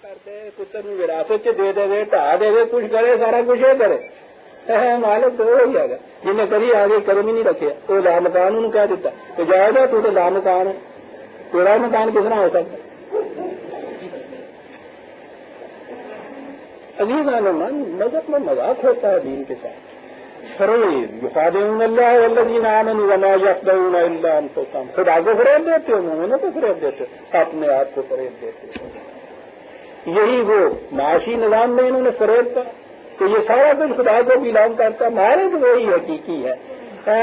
کرتے کتے میں وراثت سے دے دے ٹھا دے دے کچھ کرے سارا کچھ یہ کرے. مالک تو وہی ہے گا جنہیں کبھی آگے قدم ہی نہیں رکھے. تو لا مکان انہوں کہہ دیتا کہ جائے گا تو لا مکان ہے، تیرا مکان کس طرح ہو سکتا. عزیز عالمان مذہب میں مذاق ہوتا ہے دین کے ساتھ. فریب یخادعون اللہ والذین آمنوا وما یخدعون الا انفسهم. خدا کو فریب دیتے ہو، مومنوں کو فریب دیتے ہو، اپنے آپ کو فریب دیتے ہو. یہی وہ معاشی نظام میں انہوں نے فریب کا کہ یہ سارا کچھ خدا کو بلانگ کرتا. ہمارے تو وہی حقیقی ہے،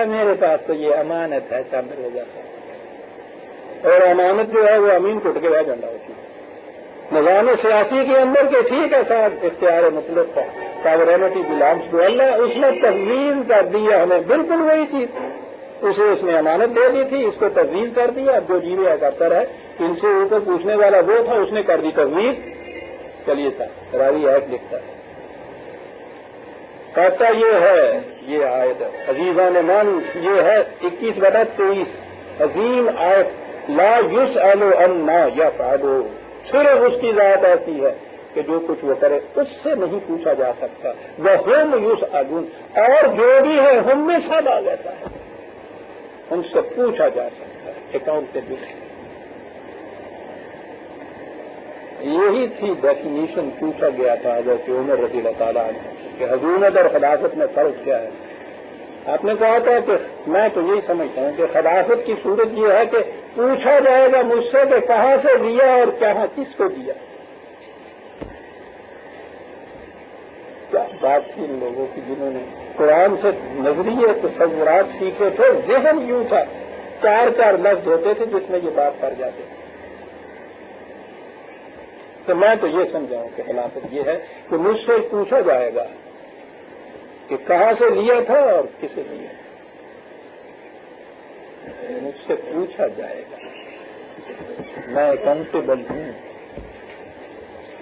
میرے پاس تو یہ امانت ہے، شامل ہو جاتا ہے. اور امانت جو ہے وہ امین ٹوٹ کے رہ جانا ہوتی ہے. نظام سیاسی کے اندر کہ ٹھیک ہے صاحب اختیار مطلب کا ساورینٹی بلانگس ٹو اللہ، اس نے تفویض کر دیا ہمیں. بالکل وہی چیز اسے اس نے امانت دے دی تھی، اس کو تفویض کر دیا. اب جو جیوے کرتا رہے، ان سے اوپر پوچھنے والا وہ تھا، اس نے کر دی تفویض. چلیے صاحب راوی ایپ لکھتا ہے، کہتا یہ ہے، یہ آیت عزیزان من یہ ہے 21/23 عظیم آیت. لا یسأل عما یفعل، صرف اس کی ذات ایسی ہے کہ جو کچھ وہ کرے اس سے نہیں پوچھا جا سکتا. وہم یسألون، اور جو بھی ہے ہم میں سب آ جاتا ہے، ان سے پوچھا جا سکتا ہے، اکاؤنٹیبلٹی. یہی تھی ڈیفینیشن پوچھا گیا تھا حضرت عمر رضی اللہ تعالیٰ عنہ کہ حکومت اور خلافت میں فرق کیا ہے. آپ نے کہا تھا کہ میں تو یہی سمجھتا ہوں کہ خلافت کی صورت یہ ہے کہ پوچھا جائے گا مجھ سے کہ کہاں سے لیا اور کہاں کس کو دیا. کیا بات تھی ان لوگوں کی جنہوں نے قرآن سے نظریے تصورات سیکھے تھے. ذہن یوں تھا، 4 لفظ ہوتے تھے جس میں یہ بات کر جاتے تھے. تو میں تو یہ سمجھاؤں کہ خلافت یہ ہے کہ مجھ سے پوچھا جائے گا کہ کہاں سے لیا تھا اور کسے لیا. مجھ سے پوچھا جائے گا، میں اکاؤنٹیبل ہوں.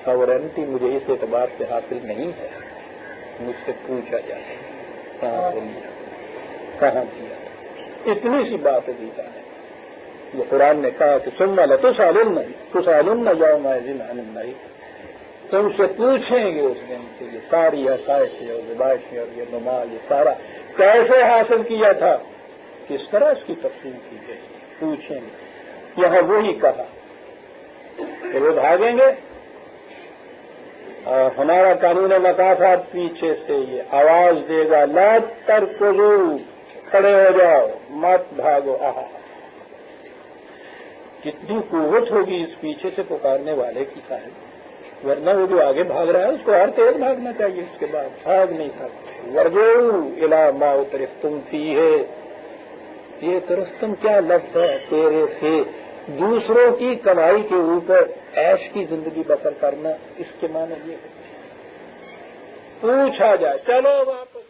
ساورینٹی مجھے اس اعتبار سے حاصل نہیں ہے، مجھ سے پوچھا جائے گا کہاں سے لیا، کہاں دیا. اتنی سی بات عزیزہ ہے، یہ قرآن نے کہا کہ ثم لتسألن یومئذ عن النعیم، تم سے پوچھیں گے اس دن سے یہ ساری آسائشیں اور زبائشیں اور یہ نمال یہ سارا کیسے حاصل کیا تھا، کس طرح اس کی تقسیم کی گئی، پوچھیں گے۔ یہاں وہی کہا کہ وہ بھاگیں گے اور ہمارا قانون مکافات پیچھے سے یہ آواز دے گا لا ترکضوا، کھڑے ہو جاؤ مت بھاگو۔ کتنی قوت ہوگی اس پیچھے سے پکارنے والے کی صاحب، ورنہ وہ جو آگے بھاگ رہا ہے اس کو اور تیز بھاگنا چاہیے، اس کے بعد بھاگ نہیں سکتے۔ ورجعوا الی ما اترفتم فیہ، یہ ترستم کیا لفظ ہے، تیرے سے دوسروں کی کمائی کے اوپر عیش کی زندگی بسر کرنا، اس کے معنی یہ ہے پوچھا جائے چلو واپس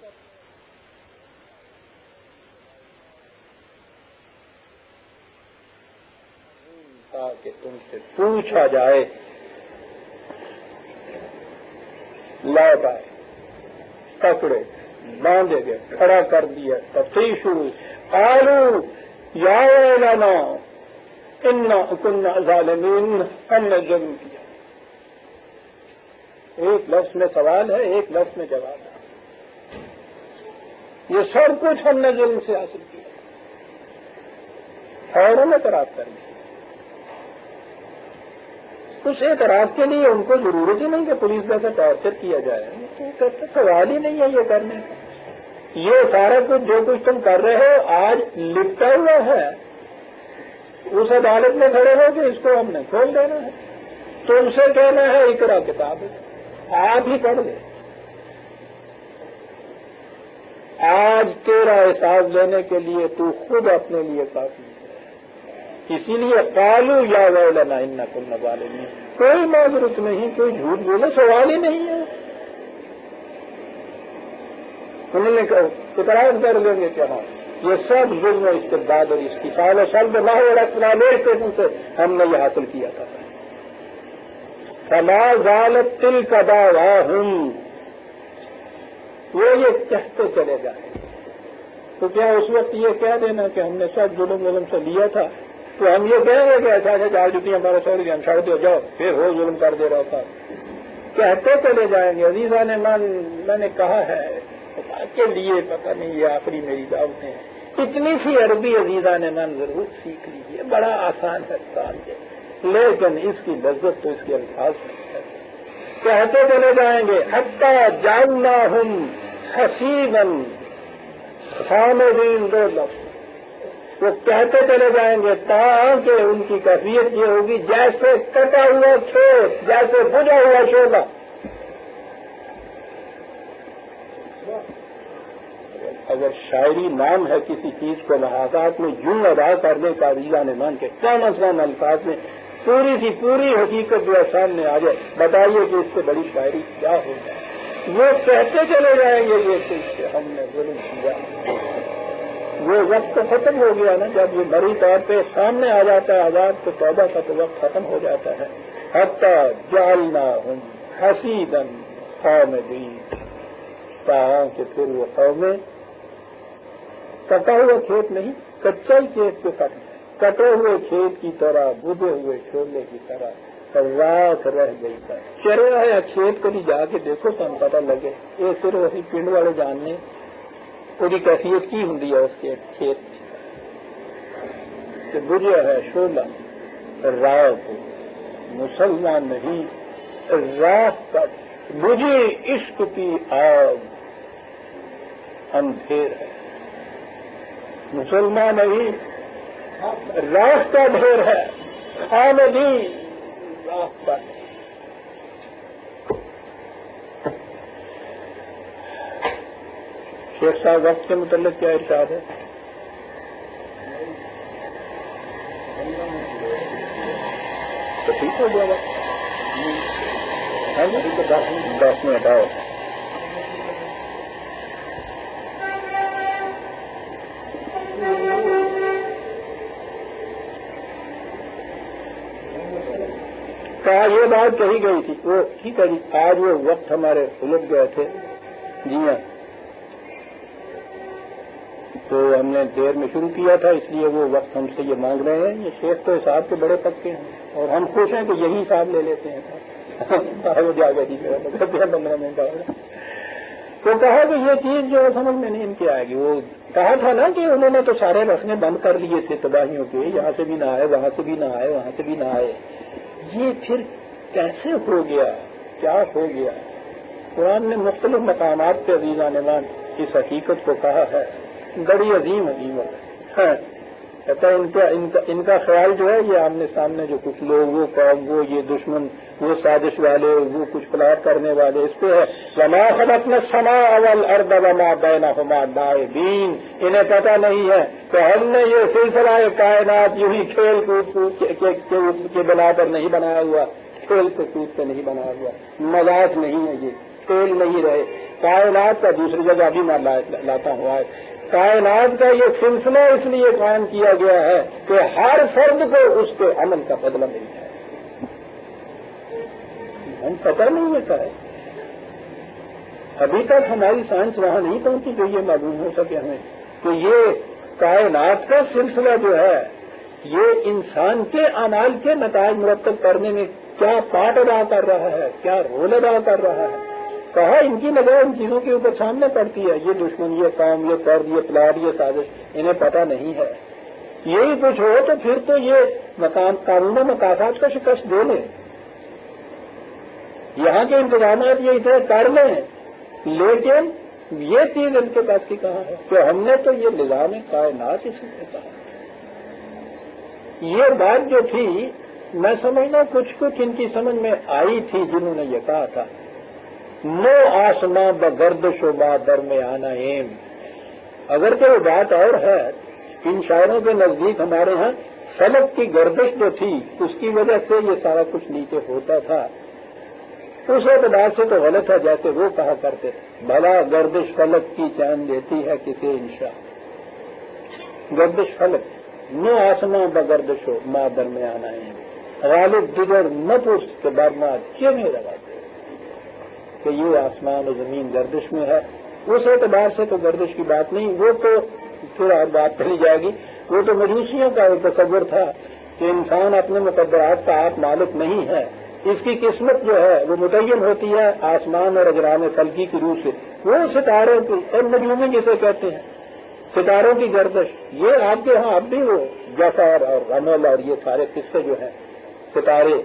کہ تم سے پوچھا جائے، لوٹ آئے، پکڑے باندھے گئے، کھڑا کر دیا، تفتیش ہوئی، قالوا یا ویلنا انا کنا ظالمین، ہم نے ظلم کیا۔ ایک لفظ میں سوال ہے، ایک لفظ میں جواب ہے، یہ سب کچھ ہم نے ظلم سے حاصل کیا، فوراً اعتراف کریں۔ اس اعتراف کے لیے ان کو ضرورت ہی نہیں کہ پولیس جیسا ٹارچر کیا جائے، سوال ہی نہیں ہے یہ کرنے کا۔ یہ سارا کچھ جو کچھ تم کر رہے ہو آج لکھتا ہوا ہے، اس عدالت میں کھڑے ہو کہ اس کو ہم نے کھول دینا ہے، تم سے کہنا ہے اقرا کتاب آپ ہی پڑھ لے۔ آج تیرا احساس لینے کے لیے تو خود اپنے لیے کافی ہے، اسی لیے قالوا یا ویلنا انا کنا ظالمین، کوئی معذرت نہیں، کوئی جھوٹ بولے سوال ہی نہیں ہے۔ انہوں نے اعتراض کر لیں گے کہ ہاں یہ سب ظلم و استبداد اور استفال و سلب اللہ اور اسٹیشن سے ہم نے یہ حاصل کیا تھا۔ فما زالت تلک دعواہم، وہ یہ کہتے چلے گئے، تو کیا اس وقت یہ کہہ دینا کہ ہم نے سب ظلم سے لیا تھا، تو ہم یہ کہیں گے کہ ایسا ہے 4 جتیاں ہمارے سوری ہم چھوڑ دو جاؤ، پھر وہ ظلم کر دے رہا تھا، کہتے چلے جائیں گے۔ عزیزان ایمان، میں نے کہا ہے کے لیے پتہ نہیں یہ آخری میری دعوتیں ہیں، اتنی سی عربی عزیزان ایمان ضرور سیکھ لیجیے، بڑا آسان ہے کام ہے، لیکن اس کی لذت تو اس کے الفاظ میں ہے۔ کہتے چلے جائیں گے حتی جعلناہم حصیدا خامدین، 2 لفظ وہ کہتے چلے جائیں گے تاکہ ان کی کیفیت یہ ہوگی جیسے کٹا ہوا کھیت، جیسے بجھا ہوا شعلہ۔ اگر شاعری نام ہے کسی چیز کو محاذات میں یوں ادا کرنے کا عزیزان ایمان کے کم از کم الفاظ میں پوری سی پوری حقیقت جو سامنے آ جائے، بتائیے کہ اس سے بڑی شاعری کیا ہوگی۔ وہ کہتے چلے جائیں گے یہ کہ ہم نے ظلم کیا، وہ وقت تو ختم ہو گیا نا، جب یہ بڑی طور پہ سامنے آ جاتا ہے عذاب تو توبہ کا تو وقت ختم ہو جاتا ہے۔ حتی جعلناہم حصیدا خامدین، کہ پھر وہ قومیں کٹا ہوا کھیت نہیں، کچا ہی کھیت کو کٹے ہوئے کھیت کی طرح، بجھے ہوئے شعلے کی طرح راکھ رہ گئی ہے۔ چرے ہے کھیت کبھی جا کے دیکھو تو ہم پتہ لگے، یہ صرف اسی پنڈ والے جاننے پوری کیفیت کی ہوں ہے اس کے کھیت کہ بجھا ہے شعلہ راکھ، مسلمان نہیں راکھ کا، بجھے عشق کی آگ اندھیر ہے، مسلمان نہیں راکھ کا ڈھیر ہے، خامدین راکھ کا۔ شیخ صاحب وقت کے متعلق کیا ارشاد ہے؟ تو ٹھیک ہو گیا وقت، 10 منٹ آؤ۔ کہا یہ بات کہی گئی تھی، وہ ٹھیک ہے جی، آج وہ وقت ہمارے الٹ گئے تھے، جی ہاں، تو ہم نے دیر میں شروع کیا تھا، اس لیے وہ وقت ہم سے یہ مانگ رہے ہیں. یہ شیخ تو حساب کے بڑے پکے ہیں اور ہم خوش ہیں کہ یہی حساب لے لیتے ہیں. وہ جا گیا جی میرا 15 منٹ آئے. تو کہا کہ یہ چیز جو سمجھ میں نہیں ان کی آئے گی. وہ کہا تھا نا کہ انہوں نے تو سارے رسنے بند کر لیے تھے تباہیوں کے، یہاں سے بھی نہ آئے، وہاں سے بھی نہ آئے، وہاں سے بھی نہ آئے. یہ پھر کیسے ہو گیا، کیا ہو گیا؟ قرآن نے مختلف مقامات پہ عزیزان مان اس حقیقت کو کہا ہے. بڑی عظیم ہے. کہتا ہے ان کا خیال جو ہے یہ آمنے سامنے جو کچھ لوگ، وہ قوم، وہ یہ دشمن، وہ سازش والے، وہ کچھ پلاٹ کرنے والے، اس پہ ہے وَمَا خَلَقْنَا السَّمَاءَ وَالْأَرْضَ وَمَا بَيْنَهُمَا لَاعِبِينَ. انہیں پتہ نہیں ہے کہ ہم نے یہ سلسلہ کائنات یوں ہی کھیل کود کے بنا پر نہیں بنایا ہوا، کھیل کو کود سے نہیں بنایا ہوا، مذاق نہیں ہے، یہ کھیل نہیں رہے. کائنات کا دوسری جگہ بھی میں لاتا ہوں آئے. کائنات کا یہ سلسلہ اس لیے قائم کیا گیا ہے کہ ہر فرد کو اس کے عمل کا بدلہ مل جائے. ہم پتہ نہیں ہوتا ہے، ابھی تک ہماری سائنس وہاں نہیں پہنچی جو یہ معلوم ہو سکے ہمیں کہ یہ کائنات کا سلسلہ جو ہے یہ انسان کے اعمال کے نتائج مرتب کرنے میں کیا پارٹ ادا کر رہا ہے، کیا رول ادا کر رہا ہے. کہا ان کی نظر ان چیزوں کے اوپر سامنے پڑتی ہے. یہ دشمن، یہ قوم، یہ فرد، یہ پلاٹ، یہ سازش، انہیں پتہ نہیں ہے. یہی کچھ ہو تو پھر تو یہ قانون مقاصد کا شکست دے لیں، یہاں کے انتظامات یہ اتنے کر لیں، لیکن یہ چیز ان کے پاس کی کہاں ہے کہ ہم نے تو یہ نظام کائنات اسی میں کہا. یہ بات جو تھی میں سمجھنا کچھ ان کی سمجھ میں آئی تھی جنہوں نے یہ کہا تھا نو آسماں بگردش و با درمیانہ ایم. اگر تو وہ بات اور ہے، ان شاعروں کے نزدیک ہمارے ہاں فلک کی گردش جو تھی اس کی وجہ سے یہ سارا کچھ نیچے ہوتا تھا. اس اعتبار سے تو غلط ہے جیسے وہ کہا کرتے بھلا گردش فلک کی چاند دیتی ہے کسی انشاء. گردش فلک نو آسماں بگردش و ما درمیانہ ایم. غالب دیگر نہ پوچھ کے برماد کیوں نہیں لگاتے کہ یہ آسمان و زمین گردش میں ہے. اس اعتبار سے تو گردش کی بات نہیں، وہ تو پھر اور بات چلی جائے گی. وہ تو مجوسیوں کا ایک تصور تھا کہ انسان اپنے مقدرات کا آپ مالک نہیں ہے، اس کی قسمت جو ہے وہ متعین ہوتی ہے آسمان اور اجرام فلکی کی روح سے. وہ ستاروں کی اور نجومی جسے کہتے ہیں ستاروں کی گردش، یہ آپ کے ہاں اب بھی وہ جفر اور رمل اور یہ سارے قصے جو ہیں ستارے،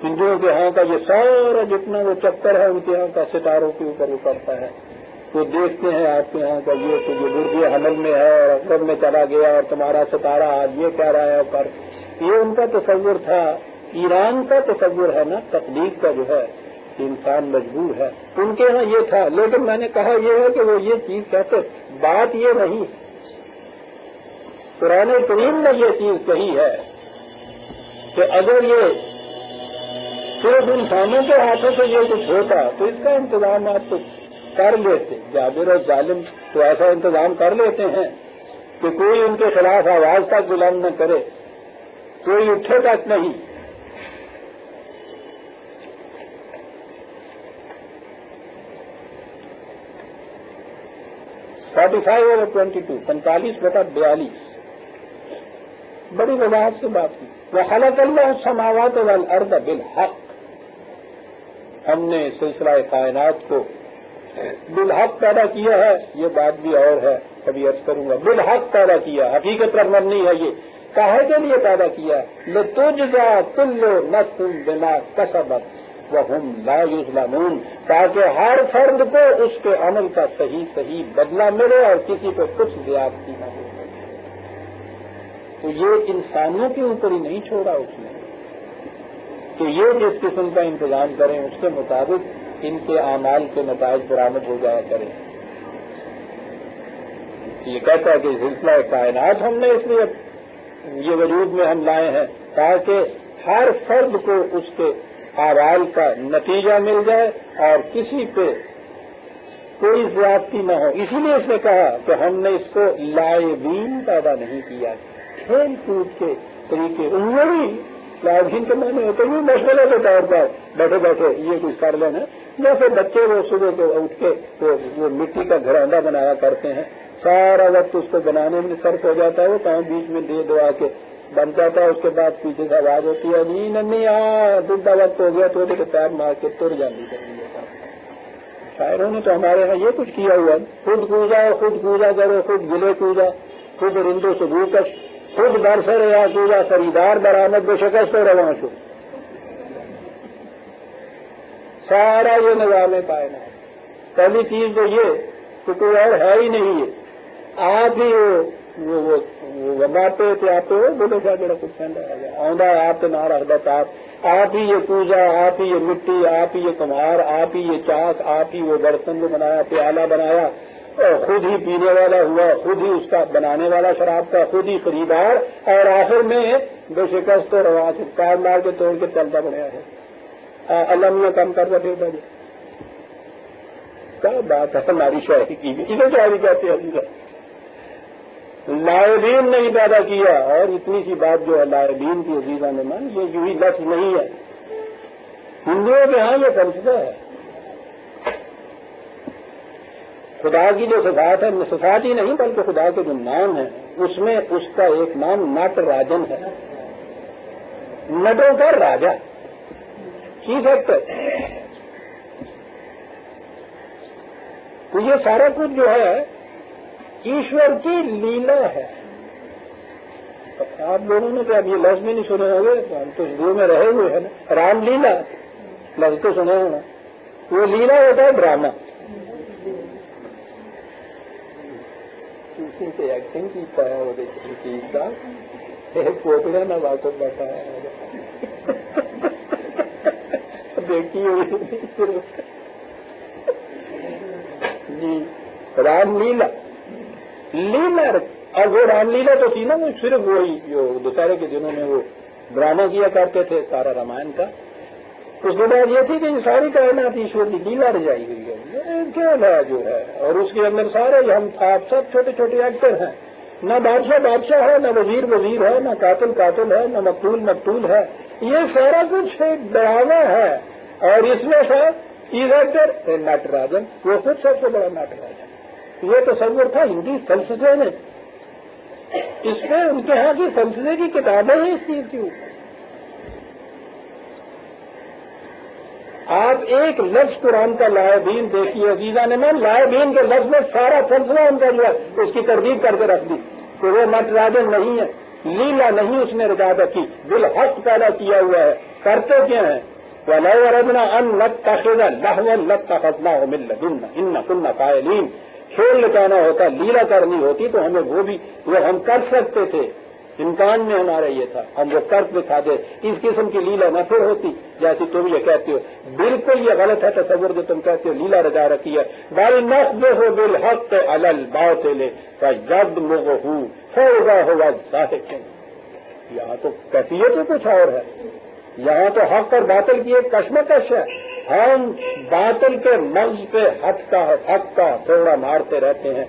ہندوؤں کے ہاں کا یہ سارا جتنا وہ چکر ہے ان کے ہاں کا ستاروں کے اوپر وہ کرتا ہے. وہ دیکھتے ہیں آپ کے ہاں کا یہ تو یہ برج حمل میں ہے اور اکبر میں چلا گیا اور تمہارا ستارہ آج یہ کہہ رہا ہے پر یہ ان کا تصور تھا. ایران کا تصور ہے نا تخلیق کا جو ہے کہ انسان مجبور ہے، ان کے ہاں یہ تھا. لیکن میں نے کہا یہ ہے کہ وہ یہ چیز کہتے، بات یہ نہیں. قرآن کریم نے یہ چیز کہی ہے کہ اگر یہ صرف انسانوں کے ہاتھوں سے یہ کچھ ہوتا تو اس کا انتظام آپ تو کر لیتے. جابر اور ظالم تو ایسا انتظام کر لیتے ہیں کہ کوئی ان کے خلاف آواز تک بلند نہ کرے، کوئی اٹھے تک نہیں. (45/22) 45/42 بڑی وضاحت سے بات کی. وَخَلَقَ اللَّهُ السَّمَاوَاتِ وَالْأَرْضَ بِالْحَقِّ. ہم نے سلسلہ کائنات کو بالحق پیدا کیا ہے. یہ بات بھی اور ہے، کبھی عرض کروں گا. بالحق پیدا کیا، حقیقت پر مبنی ہے. یہ کاہے کے لیے پیدا کیا ہے؟ لِتُجْزَىٰ كُلُّ نَفْسٍ بِمَا كَسَبَتْ وَهُمْ لَا يُظْلَمُونَ. تاکہ ہر فرد کو اس کے عمل کا صحیح بدلہ ملے اور کسی کو کچھ زیادتی نہ ہو. تو یہ انسانوں کے اوپر ہی نہیں چھوڑا اس نے کہ یہ جس قسم کا انتظام کریں اس کے مطابق ان کے اعمال کے نتائج برآمد ہو جایا کریں. یہ کہتا ہے کہ سلسلہ کائنات ہم نے اس لیے یہ وجود میں ہم لائے ہیں تاکہ ہر فرد کو اس کے اعمال کا نتیجہ مل جائے اور کسی پہ کوئی زیادتی نہ ہو. اسی لیے اس نے کہا کہ ہم نے اس کو لائبین پیدا نہیں کیا، کھیل کود کے طریقے. انہوں لائبین کے معنی ہوتے ہیں مشغلے کے طور پر بیٹھے بیٹھے یہ کچھ کر لینا. جیسے بچے وہ صبح کو اٹھ کے وہ مٹی کا گھرانڈا بنایا کرتے ہیں سارا وقت اس کو بنانے میں صرف ہو جاتا ہے، وہ کام بیچ میں دے دعا کے بن جاتا ہے، اس کے بعد پیچھے سے آواز ہوتی ہے جی ننی ڈبا وقت ہو گیا تو پیر مار کے تر جاتی ہے۔ شاعروں نے تو ہمارے یہاں یہ کچھ کیا ہوا، خود کوزا کرو، خود گلے کوزا، خود رندو سبو کش، خود برسر یا کوزا خریدار برآمد بے شکست و رواں شو۔ سارا یہ نظام کائنات، پہلی چیز تو یہ کہ کوئی اور ہے ہی نہیں ہے، آپ ہی وہ باتیں تھے آپ تو بولے کیا جڑا کچھ کہنا ہے آؤں آپ تو نہ رکھتا آپ ہی یہ پوجا، آپ ہی یہ مٹی، آپ ہی یہ کمہار، آپ ہی یہ چاک، آپ ہی وہ برتن جو بنایا، پیالہ بنایا، اور خود ہی پینے والا ہوا، خود ہی اس کا بنانے والا شراب کا، خود ہی خریدار، اور آخر میں بے شکست و رواں سے پیر مار کے توڑ کے چلتا بنیا ہے۔ اللہ میاں کم کر پھر بھائی کیا بات ہے ہماری شاعری کی، اسے شاعری کہتے ہیں، لائبین نہیں پیدا کیا۔ اور اتنی سی بات جو ہے لائبین کی عزیزہ نے مان، یہ یوں ہی لفظ نہیں ہے، ہندوؤں کے ہاں یہ فلسفہ ہے۔ خدا کی جو صفات ہے، صفات ہی نہیں بلکہ خدا کے جو نام ہے اس میں اس کا ایک نام نٹ راجن ہے، نٹوں کا راجا، چیف ایکٹر۔ تو یہ سارا کچھ جو ہے ایشور کی لیلا ہے۔ آپ لوگوں نے تو اب یہ لفظ بھی نہیں سنے ہوں گے، ہم تو شروع میں رہے ہوئے ہیں نا، رام لیلا لفظ تو سنے ہونا، وہ لیلا ہوتا ہے ڈرامہ، کسی سے ایکٹنگ کیتا ہے وہ چیز کا ایک پوتڑا نہ واقف بیٹھا ہے دیکھی ہوئی جی رام لیلا اور وہ رام لیلا تو تھی نا، وہ صرف وہی جو دوپہر کے دنوں میں وہ ڈرامہ کیا کرتے تھے سارا رامائن کا۔ اس کے بعد یہ تھی کہ ساری کائنات ایشور کی لیلا رجائی ہوئی ہے، کھیل ہے جو ہے، اور اس کے اندر سارے ہم آپ سب چھوٹے چھوٹے ایکٹر ہیں، نہ بادشاہ ہے، نہ وزیر ہے، نہ قاتل ہے، نہ مقتول ہے، یہ سارا کچھ ایک ڈرامہ ہے۔ اور اس میں سب چیز ایکٹر نٹ راجن، وہ خود سب سے بڑا نٹ راجن۔ یہ تصور تھا ہندی فلسفے میں، اس میں ان کے ہاں کی فلسفے کی کتابیں ہیں اس چیز کی اوپر۔ آپ ایک لفظ قرآن کا لائبین دیکھیے عزیزہ نے من، لائبین کے لفظ میں سارا فلسفہ ان کا جو ہے اس کی تردید کر کے رکھ دی کہ وہ نٹ راجن نہیں ہے، لیلا نہیں اس نے رجادت کی، بالحق پیدا کیا ہوا ہے۔ کرتے کیا ہیں وَلَوْ أَرَدْنَا أَن نَتَّخِذَ لَهْوًا لَاتَّخَذْنَاهُ مِن لَّدُنَّا إِنَّ كُنَّا فَاعِلِينَ، کھیل لٹانا ہوتا، لیلا کرنی ہوتی تو ہمیں وہ ہم کر سکتے تھے، امکان میں ہمارا یہ تھا، ہم وہ کر دکھا دے، اس قسم کی لیلا نہ پھر ہوتی جیسی تم یہ کہتے ہو۔ بالکل یہ غلط ہے تصور جو تم کہتے ہو لیلا رجا رکھی ہے۔ بَلْ نَخْذِفُ بِالْحَقِّ عَلَى الْبَاطِلِ فَيَدْمُغُهُ فَإِذَا هُوَ زَاهِقٌ۔ یہاں تو کیفیت ہی کچھ اور ہے، یہاں تو حق اور باطل کی ایک کشمکش ہے، ہم باطل کے مغز پہ حق کا توڑا مارتے رہتے ہیں،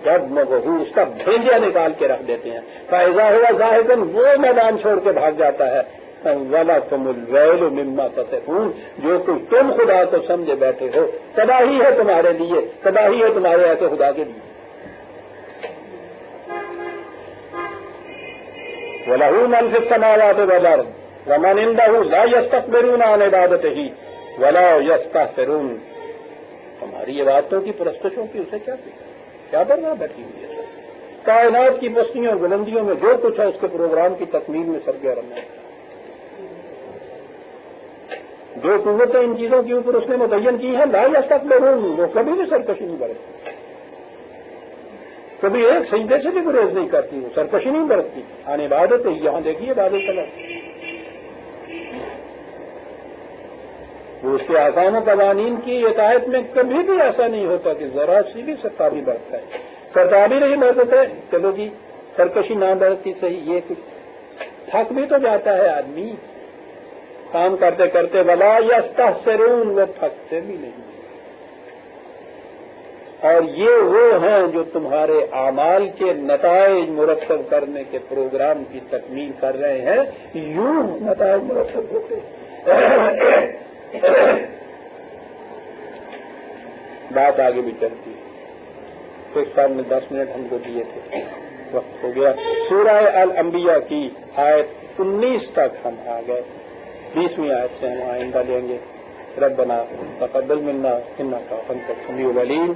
جب مغو اس کا بھیجا نکال کے رکھ دیتے ہیں، فائزہ ہوا ظاہر وہ میدان چھوڑ کے بھاگ جاتا ہے۔ وَلَكُمُ الْوَيْلُ مِمَّا تَصِفُونَ، جو کچھ تم خدا کو سمجھے بیٹھے ہو تباہی ہے تمہارے لیے، تباہی ہے تمہارے ایسے خدا کے لیے۔ وَلَهُ مَن فِي السَّمَاوَاتِ وَالْأَرْضِ وَمَنْ عِندَهُ لَا يَسْتَكْبِرُونَ عَنْ عِبَادَتِهِ وَلَا يَسْتَكْبِرُونَ۔ ہماری عبادتوں کی پرستشوں کی اسے کیا پرواہ بیٹھی ہوئی ہے؟ کائنات کی بستیوں اور بلندیوں میں جو کچھ ہے اس کے پروگرام کی تکمیل میں سرگرم ہے۔ جو قوتیں ان چیزوں کے اوپر اس نے متعین کی ہیں لا یستکبرون، وہ کبھی بھی سرکشی نہیں برتتی، کبھی ایک سجدے سے بھی گریز نہیں کرتی، وہ سرکشی نہیں برتتی، عن عبادت ہی۔ یہاں دیکھیے بادل طلب وہ اس کے احکام و قوانین کی اطاعت میں کبھی بھی ایسا نہیں ہوتا کہ ذرا سی بھی سرتابی برتتا ہے، سرتابی نہیں برتتے چلو جی سرکشی نہ برتتی صحیح، یہ کچھ تھک بھی تو جاتا ہے آدمی کام کرتے کرتے، ولا یستحسرون، وہ تھکتے بھی نہیں۔ اور یہ وہ ہیں جو تمہارے اعمال کے نتائج مرتب کرنے کے پروگرام کی تکمیل کر رہے ہیں، یوں نتائج مرتب ہوتے بات آگے بھی چلتی ہے۔ ایک صاحب نے 10 منٹ ہم کو دیے تھے، وقت ہو گیا۔ سورہ الانبیاء کی آیت 19 تک ہم آ گئے، 20ویں آیت سے ہم آئندہ لیں گے۔ ربنا تقبل منا انک انت السمیع العلیم۔